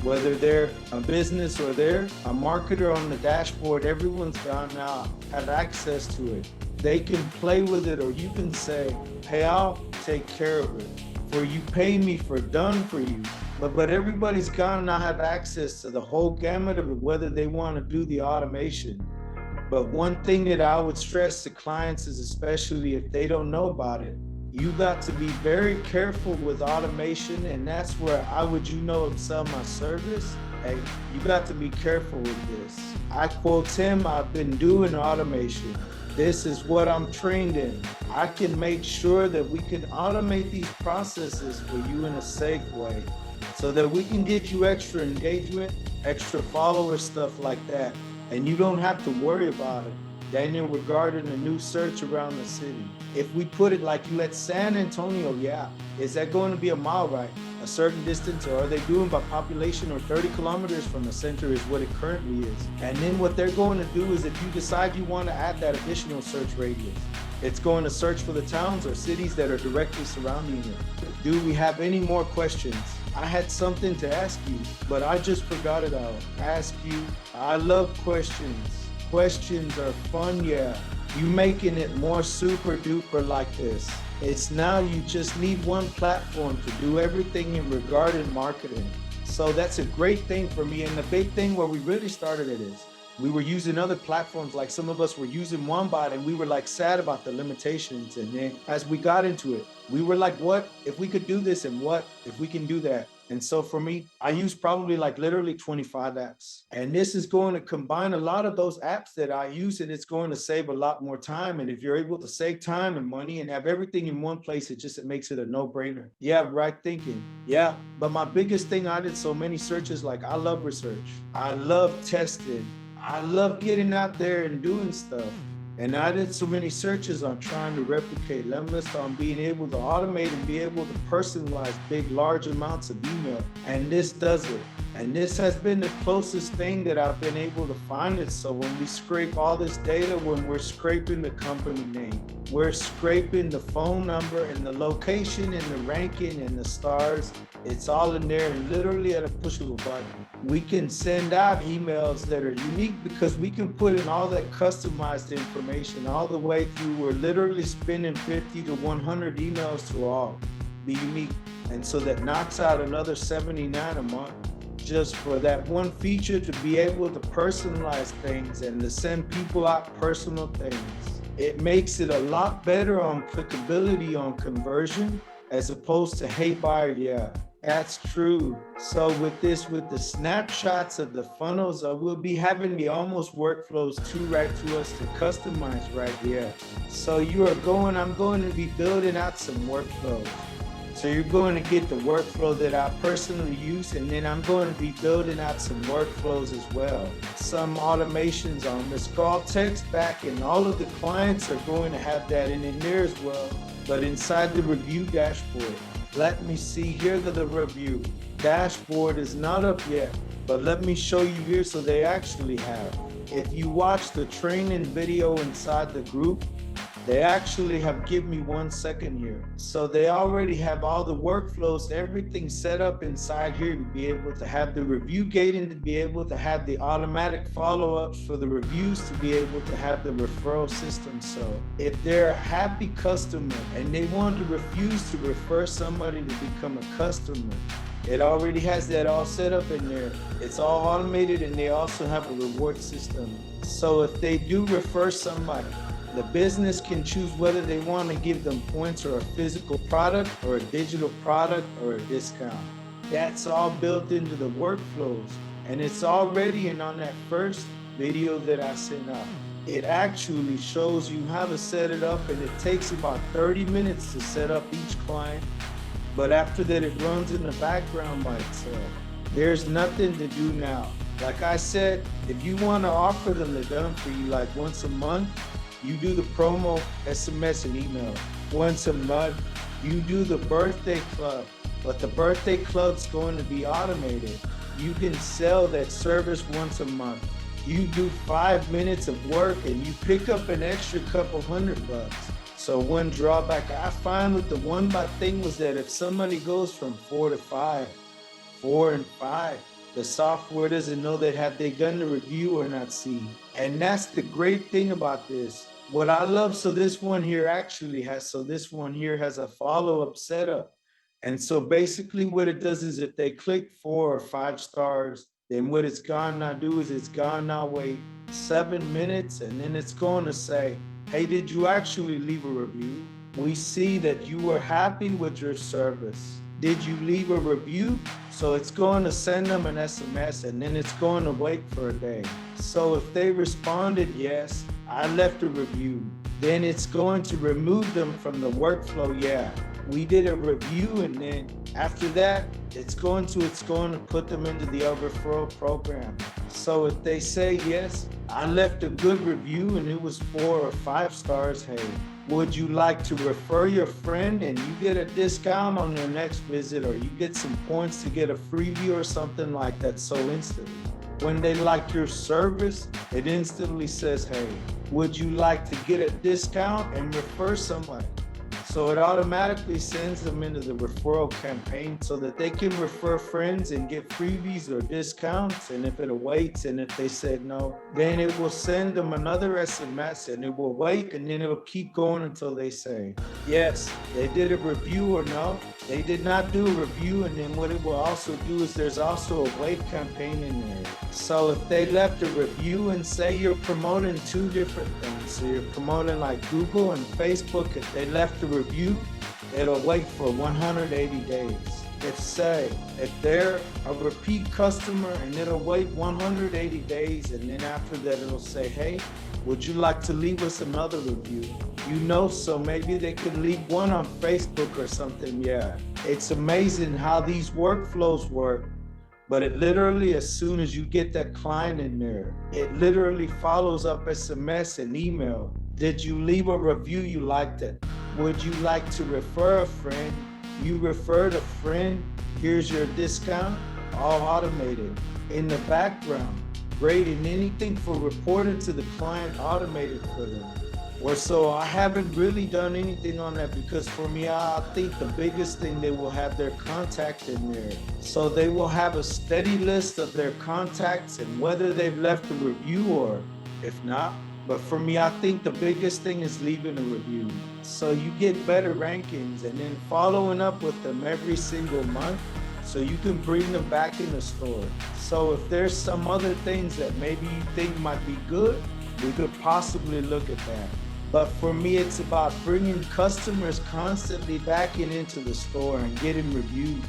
whether they're a business or they're a marketer on the dashboard, everyone's gonna now have access to it. They can play with it, or you can say, hey, I'll take care of it, for you pay me for done for you. But everybody's gonna now have access to the whole gamut of it, whether they want to do the automation. But one thing that I would stress to clients is, especially if they don't know about it, you got to be very careful with automation. And that's where sell my service. Hey, you got to be careful with this. I quote him, I've been doing automation. This is what I'm trained in. I can make sure that we can automate these processes for you in a safe way, so that we can get you extra engagement, extra followers, stuff like that. And you don't have to worry about it. Daniel, regarding the new search around the city, if we put it like you at San Antonio, yeah, is that going to be a mile ride, a certain distance, or are they doing by population, or 30 kilometers from the center is what it currently is? And then what they're going to do is, if you decide you want to add that additional search radius, it's going to search for the towns or cities that are directly surrounding it. Do we have any more questions? I had something to ask you, but I just forgot it. I'll ask you. I love questions. Questions are fun, yeah. You making it more super duper like this. It's now you just need one platform to do everything in regarding marketing. So that's a great thing for me. And the big thing where we really started it is, we were using other platforms, like some of us were using OneBot, and we were like sad about the limitations. And then as we got into it, we were like, what if we could do this, and what if we can do that? And so for me, I use probably like literally 25 apps. And this is going to combine a lot of those apps that I use, and it's going to save a lot more time. And if you're able to save time and money and have everything in one place, it makes it a no-brainer. Yeah, right thinking. Yeah, but my biggest thing, I did so many searches, like I love research. I love testing. I love getting out there and doing stuff. And I did so many searches on trying to replicate Limitless, on being able to automate and be able to personalize big, large amounts of email. And this does it. And this has been the closest thing that I've been able to find it. So when we scrape all this data, when we're scraping the company name, we're scraping the phone number and the location and the ranking and the stars, it's all in there, and literally at a push of a button. We can send out emails that are unique because we can put in all that customized information all the way through. We're literally spending 50 to 100 emails to all be unique. And so that knocks out another 79 a month just for that one feature, to be able to personalize things and to send people out personal things. It makes it a lot better on clickability, on conversion. as opposed to, hey buyer, yeah, that's true. So with the snapshots of the funnels, we'll be having the almost workflows too right to us to customize right here. So I'm going to be building out some workflows. So you're going to get the workflow that I personally use, and then I'm going to be building out some workflows as well. Some automations on this call text back, and all of the clients are going to have that in there as well. But inside the review dashboard, let me see here the review dashboard is not up yet, but let me show you here so they actually have. If you watch the training video inside the group, they actually have given me 1 second here. So they already have all the workflows, everything set up inside here to be able to have the review gating, to be able to have the automatic follow-ups for the reviews, to be able to have the referral system. So if they're a happy customer and they want to refuse to refer somebody to become a customer, it already has that all set up in there. It's all automated, and they also have a reward system. So if they do refer somebody, the business can choose whether they want to give them points or a physical product or a digital product or a discount. That's all built into the workflows, and it's already in on that first video that I sent out. It actually shows you how to set it up, and it takes about 30 minutes to set up each client. But after that, it runs in the background by itself. There's nothing to do now. Like I said, if you want to offer them the done for you like once a month, you do the promo SMS and email. Once a month, you do the birthday club, but the birthday club's going to be automated. You can sell that service once a month. You do 5 minutes of work and you pick up an extra couple $100. So one drawback I find with the one bot thing was that if somebody goes from 4 to 5, 4 and 5, the software doesn't know that have they done the review or not seen. And that's the great thing about this. What I love, so this one here has a follow-up setup. And so basically what it does is if they click 4 or 5 stars, then what it's gonna now do is it's gonna now wait 7 minutes, and then it's going to say, hey, did you actually leave a review? We see that you were happy with your service. Did you leave a review? So it's going to send them an SMS, and then it's going to wait for a day. So if they responded, yes, I left a review, then it's going to remove them from the workflow. Yeah, we did a review, and then after that, it's going to put them into the referral program. So if they say, yes, I left a good review and it was 4 or 5 stars, hey, would you like to refer your friend and you get a discount on their next visit, or you get some points to get a freebie or something like that? So instantly, when they like your service, it instantly says, hey, would you like to get a discount and refer somebody? So it automatically sends them into the referral campaign so that they can refer friends and get freebies or discounts. And if it awaits, and if they said no, then it will send them another SMS, and it will wait, and then it will keep going until they say, yes, they did a review, or no, they did not do a review. And then what it will also do is there's also a wait campaign in there. So if they left a review, and say you're promoting 2 different things, so you're promoting like Google and Facebook, if they left a review, it'll wait for 180 days. If they're a repeat customer, and it'll wait 180 days, and then after that it'll say, hey, would you like to leave us another review? So maybe they could leave one on Facebook or something. Yeah, it's amazing how these workflows work. But it literally, as soon as you get that client in there, it literally follows up SMS and email. Did you leave a review? You liked it. Would you like to refer a friend? You referred a friend. Here's your discount. All automated. In the background, grading anything for reporting to the client, automated for them. Or so I haven't really done anything on that, because for me, I think the biggest thing, they will have their contact in there. So they will have a steady list of their contacts and whether they've left a review or if not. But for me, I think the biggest thing is leaving a review. So you get better rankings, and then following up with them every single month so you can bring them back in the store. So if there's some other things that maybe you think might be good, we could possibly look at that. But for me, it's about bringing customers constantly back into the store and getting reviews.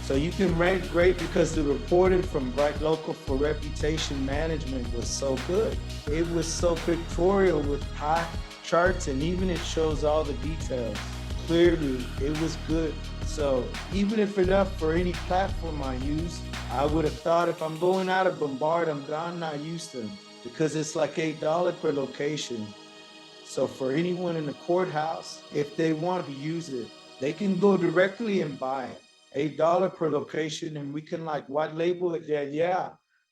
So you can rank great because the reporting from Bright Local for reputation management was so good. It was so pictorial with high charts, and even it shows all the details. Clearly, it was good. So even if enough for any platform I use, I would have thought if I'm going out of Bombard, I'm gonna not use them because it's like $8 per location. So for anyone in the courthouse, if they want to use it, they can go directly and buy it. $8 per location, and we can like white label it. Yeah, yeah.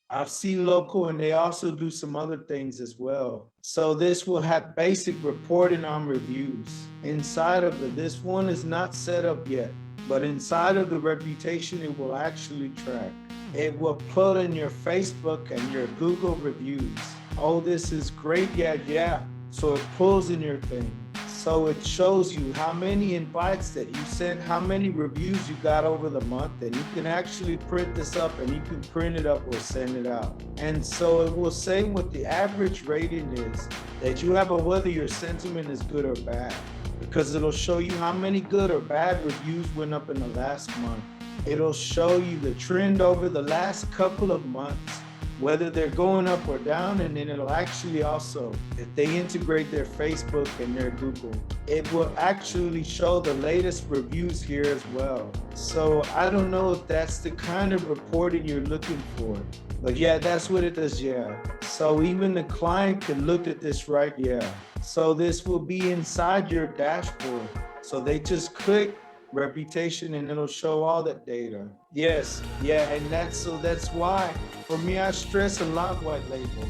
I've seen local, and they also do some other things as well. So this will have basic reporting on reviews. Inside of this one is not set up yet, but inside of the reputation, it will actually track. It will put in your Facebook and your Google reviews. Oh, this is great. Yeah, yeah. So it pulls in your thing. So it shows you how many invites that you sent, how many reviews you got over the month, and you can actually print this up and you can print it up or send it out. And so it will say what the average rating is that you have, or whether your sentiment is good or bad, because it'll show you how many good or bad reviews went up in the last month. It'll show you the trend over the last couple of months, whether they're going up or down, and then it'll actually also, if they integrate their Facebook and their Google, it will actually show the latest reviews here as well. So I don't know if that's the kind of reporting you're looking for, but yeah, that's what it does, yeah. So even the client can look at this, right? Yeah. So this will be inside your dashboard. So they just click reputation and it'll show all that data. Yes, yeah, and that's why for me I stress a lot white label,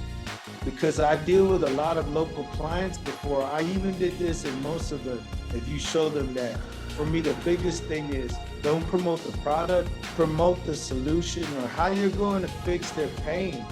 because I deal with a lot of local clients before. I even did this in most of the, if you show them that. For me, the biggest thing is don't promote the product, promote the solution or how you're going to fix their pain.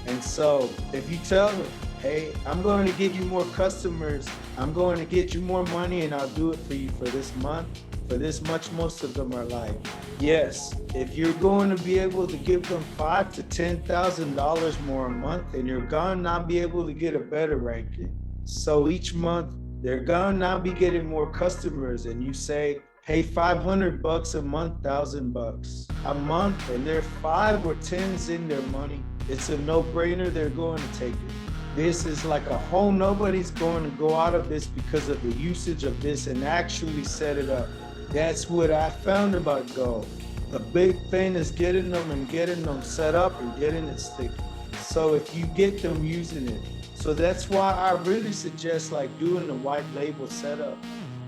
And so if you tell them, hey, I'm going to get you more customers, I'm going to get you more money, and I'll do it for you for this month, for this much, most of them are like, yes, if you're going to be able to give them $5,000 to $10,000 more a month, and you're gonna not be able to get a better ranking. So each month, they're gonna not be getting more customers, and you say, pay $500 a month, $1,000 a month, and they're 5 or 10s in their money. It's a no-brainer, they're going to take it. This is like a whole, nobody's going to go out of this because of the usage of this and actually set it up. That's what I found about Go. The big thing is getting them set up and getting it sticky. So if you get them using it. So that's why I really suggest like doing the white label setup.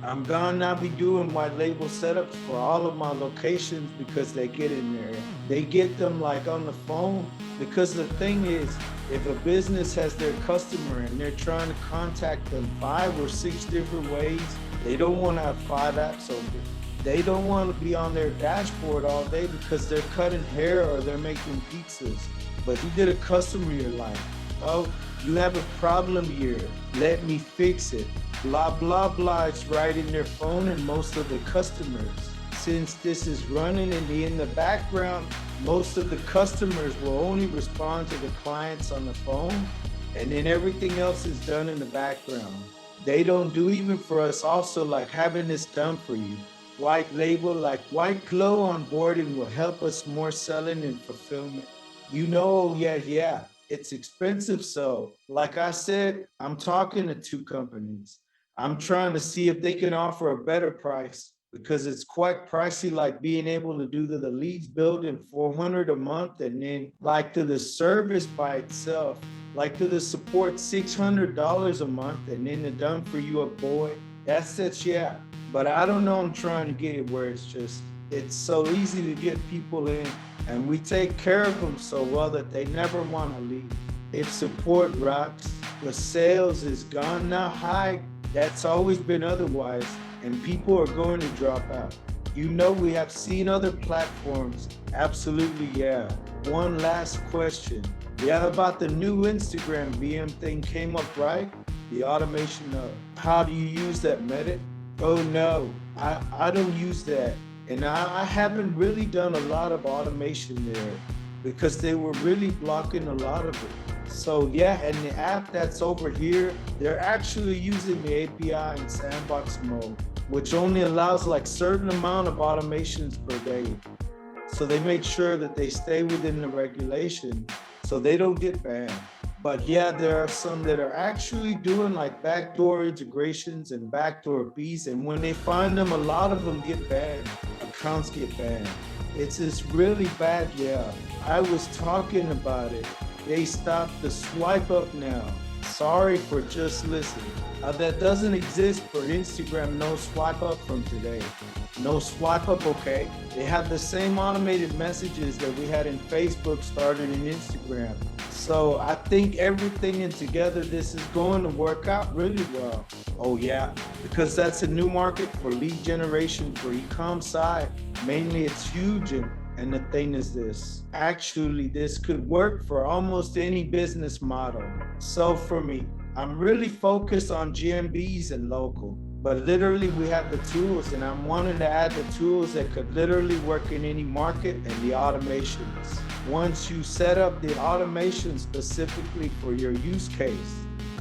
I'm gonna not be doing white label setups for all of my locations because they get in there. They get them like on the phone, because the thing is, if a business has their customer and they're trying to contact them 5 or 6 different ways, they don't want to have 5 apps open. They don't want to be on their dashboard all day because they're cutting hair or they're making pizzas. But you get a customer, you're like, oh, you have a problem here, let me fix it. Blah, blah, blah, it's right in their phone, and most of the customers, since this is running in the background, most of the customers will only respond to the clients on the phone, and then everything else is done in the background. They don't do even for us also like having this done for you. White label, like white glow onboarding will help us more selling and fulfillment. You know, yeah, it's expensive. So like I said, I'm talking to 2 companies. I'm trying to see if they can offer a better price because it's quite pricey, like being able to do the leads building $400 a month, and then like to the service by itself, like to the support $600 a month, and then the done for you a boy. That's it, yeah. But I don't know, I'm trying to get it where it's so easy to get people in, and we take care of them so well that they never want to leave. If support rocks, the sales is gone now high. That's always been otherwise, and people are going to drop out. You know, we have seen other platforms. Absolutely, yeah. One last question. Yeah, about the new Instagram VM thing came up, right? The automation of how do you use that method? Oh no, I don't use that. And I haven't really done a lot of automation there. because they were really blocking a lot of it. So yeah, and the app that's over here, they're actually using the API in sandbox mode, which only allows like certain amount of automations per day. So they make sure that they stay within the regulation so they don't get banned. But yeah, there are some that are actually doing like backdoor integrations and backdoor bees. And when they find them, a lot of them get banned. Accounts get banned. It's really bad, yeah. I was talking about it. They stopped the swipe up now. Sorry for just listening. That doesn't exist for Instagram, no swipe up from today. No swipe up, okay? They have the same automated messages that we had in Facebook started in Instagram. So I think everything in together, this is going to work out really well. Oh yeah, because that's a new market for lead generation for e-com side. Mainly it's huge, and the thing is this, actually this could work for almost any business model. So for me, I'm really focused on GMBs and local, but literally we have the tools and I'm wanting to add the tools that could literally work in any market and the automations. Once you set up the automation specifically for your use case,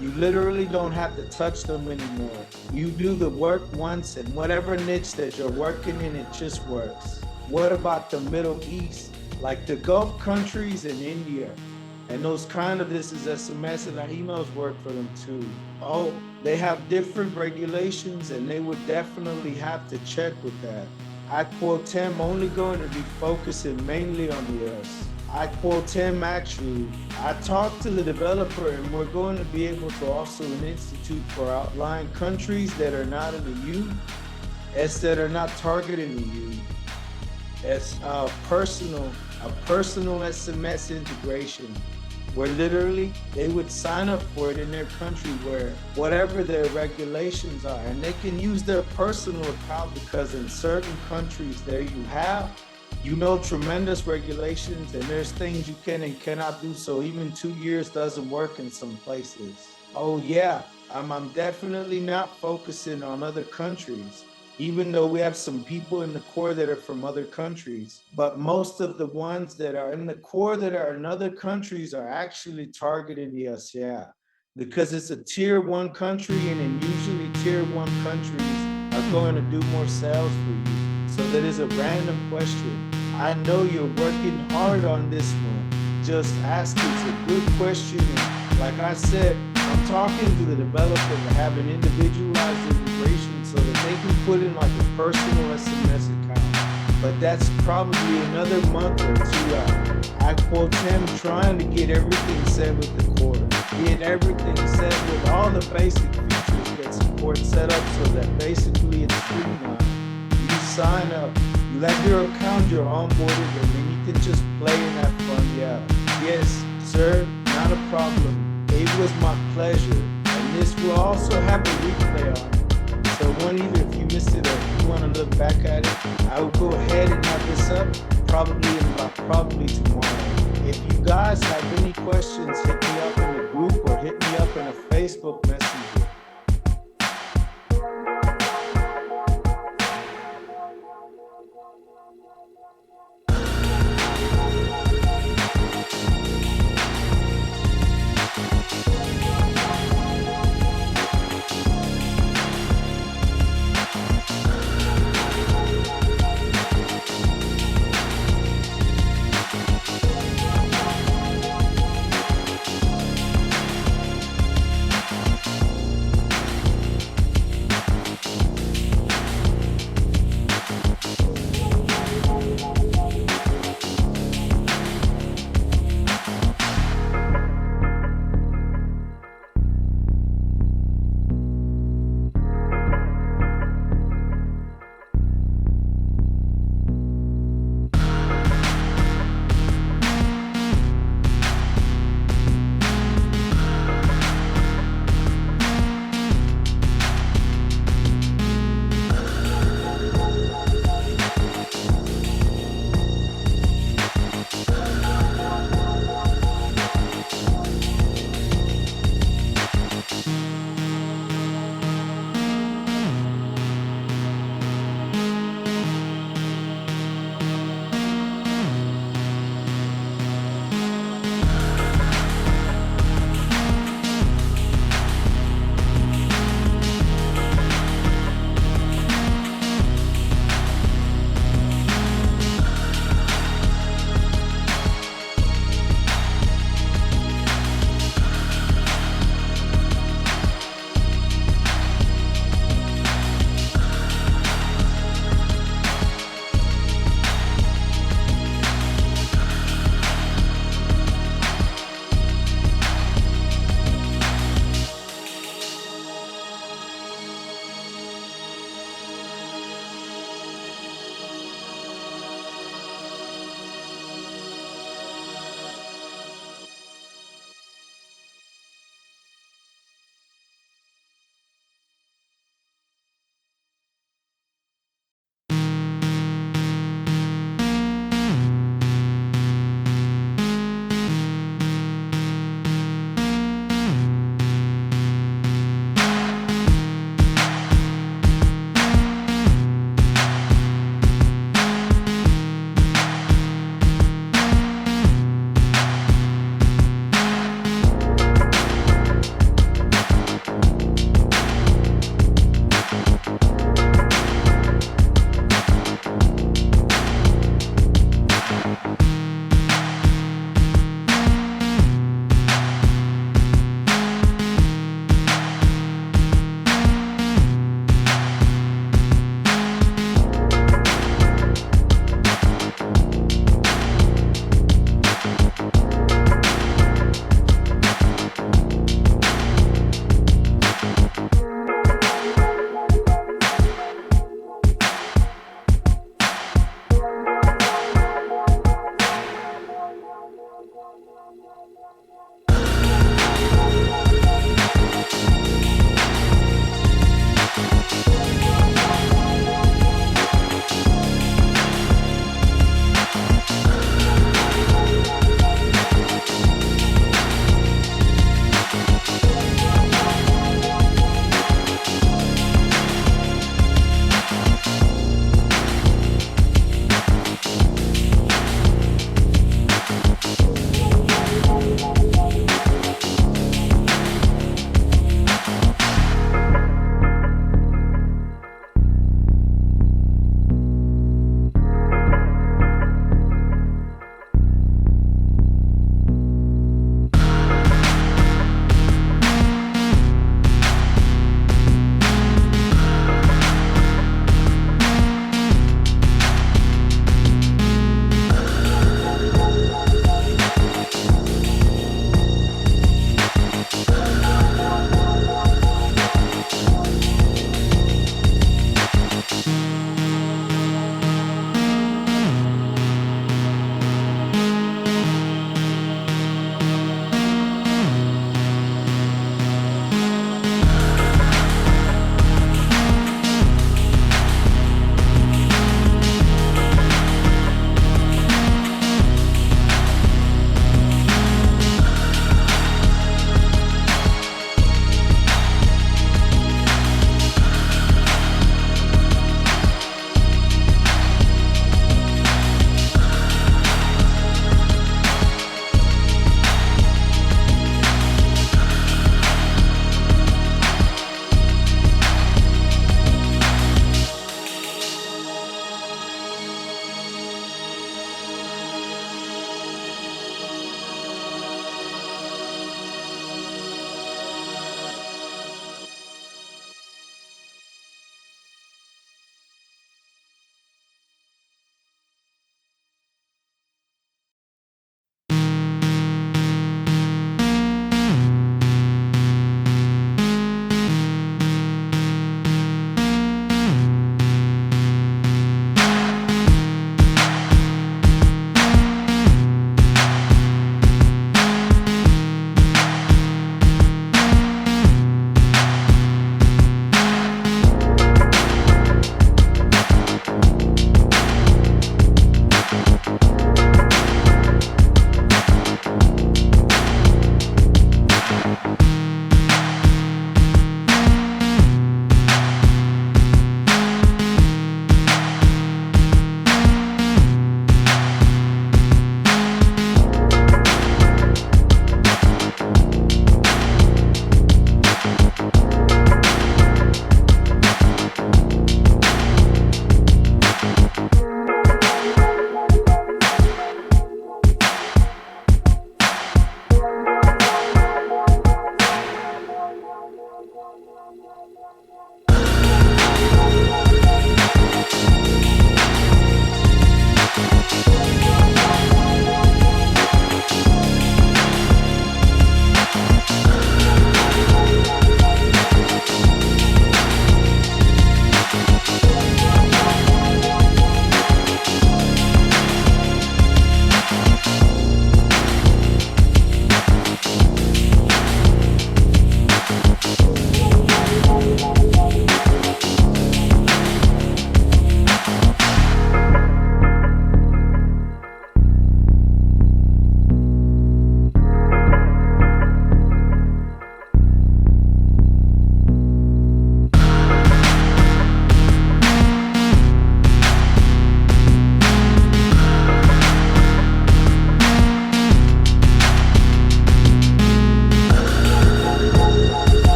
you literally don't have to touch them anymore. You do the work once and whatever niche that you're working in, it just works. What about the Middle East? Like the Gulf countries and India. And those kind of, this is SMS and our emails work for them too. Oh, they have different regulations and they would definitely have to check with that. I quote him only going to be focusing mainly on the US. I quote him actually. I talked to the developer and we're going to be able to also an institute for outlying countries that are not in the U, as that are not targeting the U, as a personal SMS integration, where literally they would sign up for it in their country where whatever their regulations are, and they can use their personal account because in certain countries there you have, tremendous regulations and there's things you can and cannot do. So even 2 years doesn't work in some places. Oh yeah, I'm definitely not focusing on other countries, even though we have some people in the core that are from other countries. But most of the ones that are in the core that are in other countries are actually targeting us, yeah. Because it's a tier one country and then usually tier one countries are going to do more sales for you. So that is a random question. I know you're working hard on this one. Just ask, it's a good question. And like I said, I'm talking to the developer to have an individualized integration so that they can put in like a personal SMS account. But that's probably another month or two out. I quote him trying to get everything set with the core. Get everything set with all the basic features that support set up so that basically it's streamlined. You sign up, you let your account, you're onboarded, and then you can just play and have fun. Yeah. Yes, sir, not a problem. It was my pleasure. And this will also have a replay on it. So either if you missed it or if you want to look back at it, I will go ahead and have this up probably tomorrow. If you guys have any questions, hit me up in the group or hit me up in a Facebook Messenger.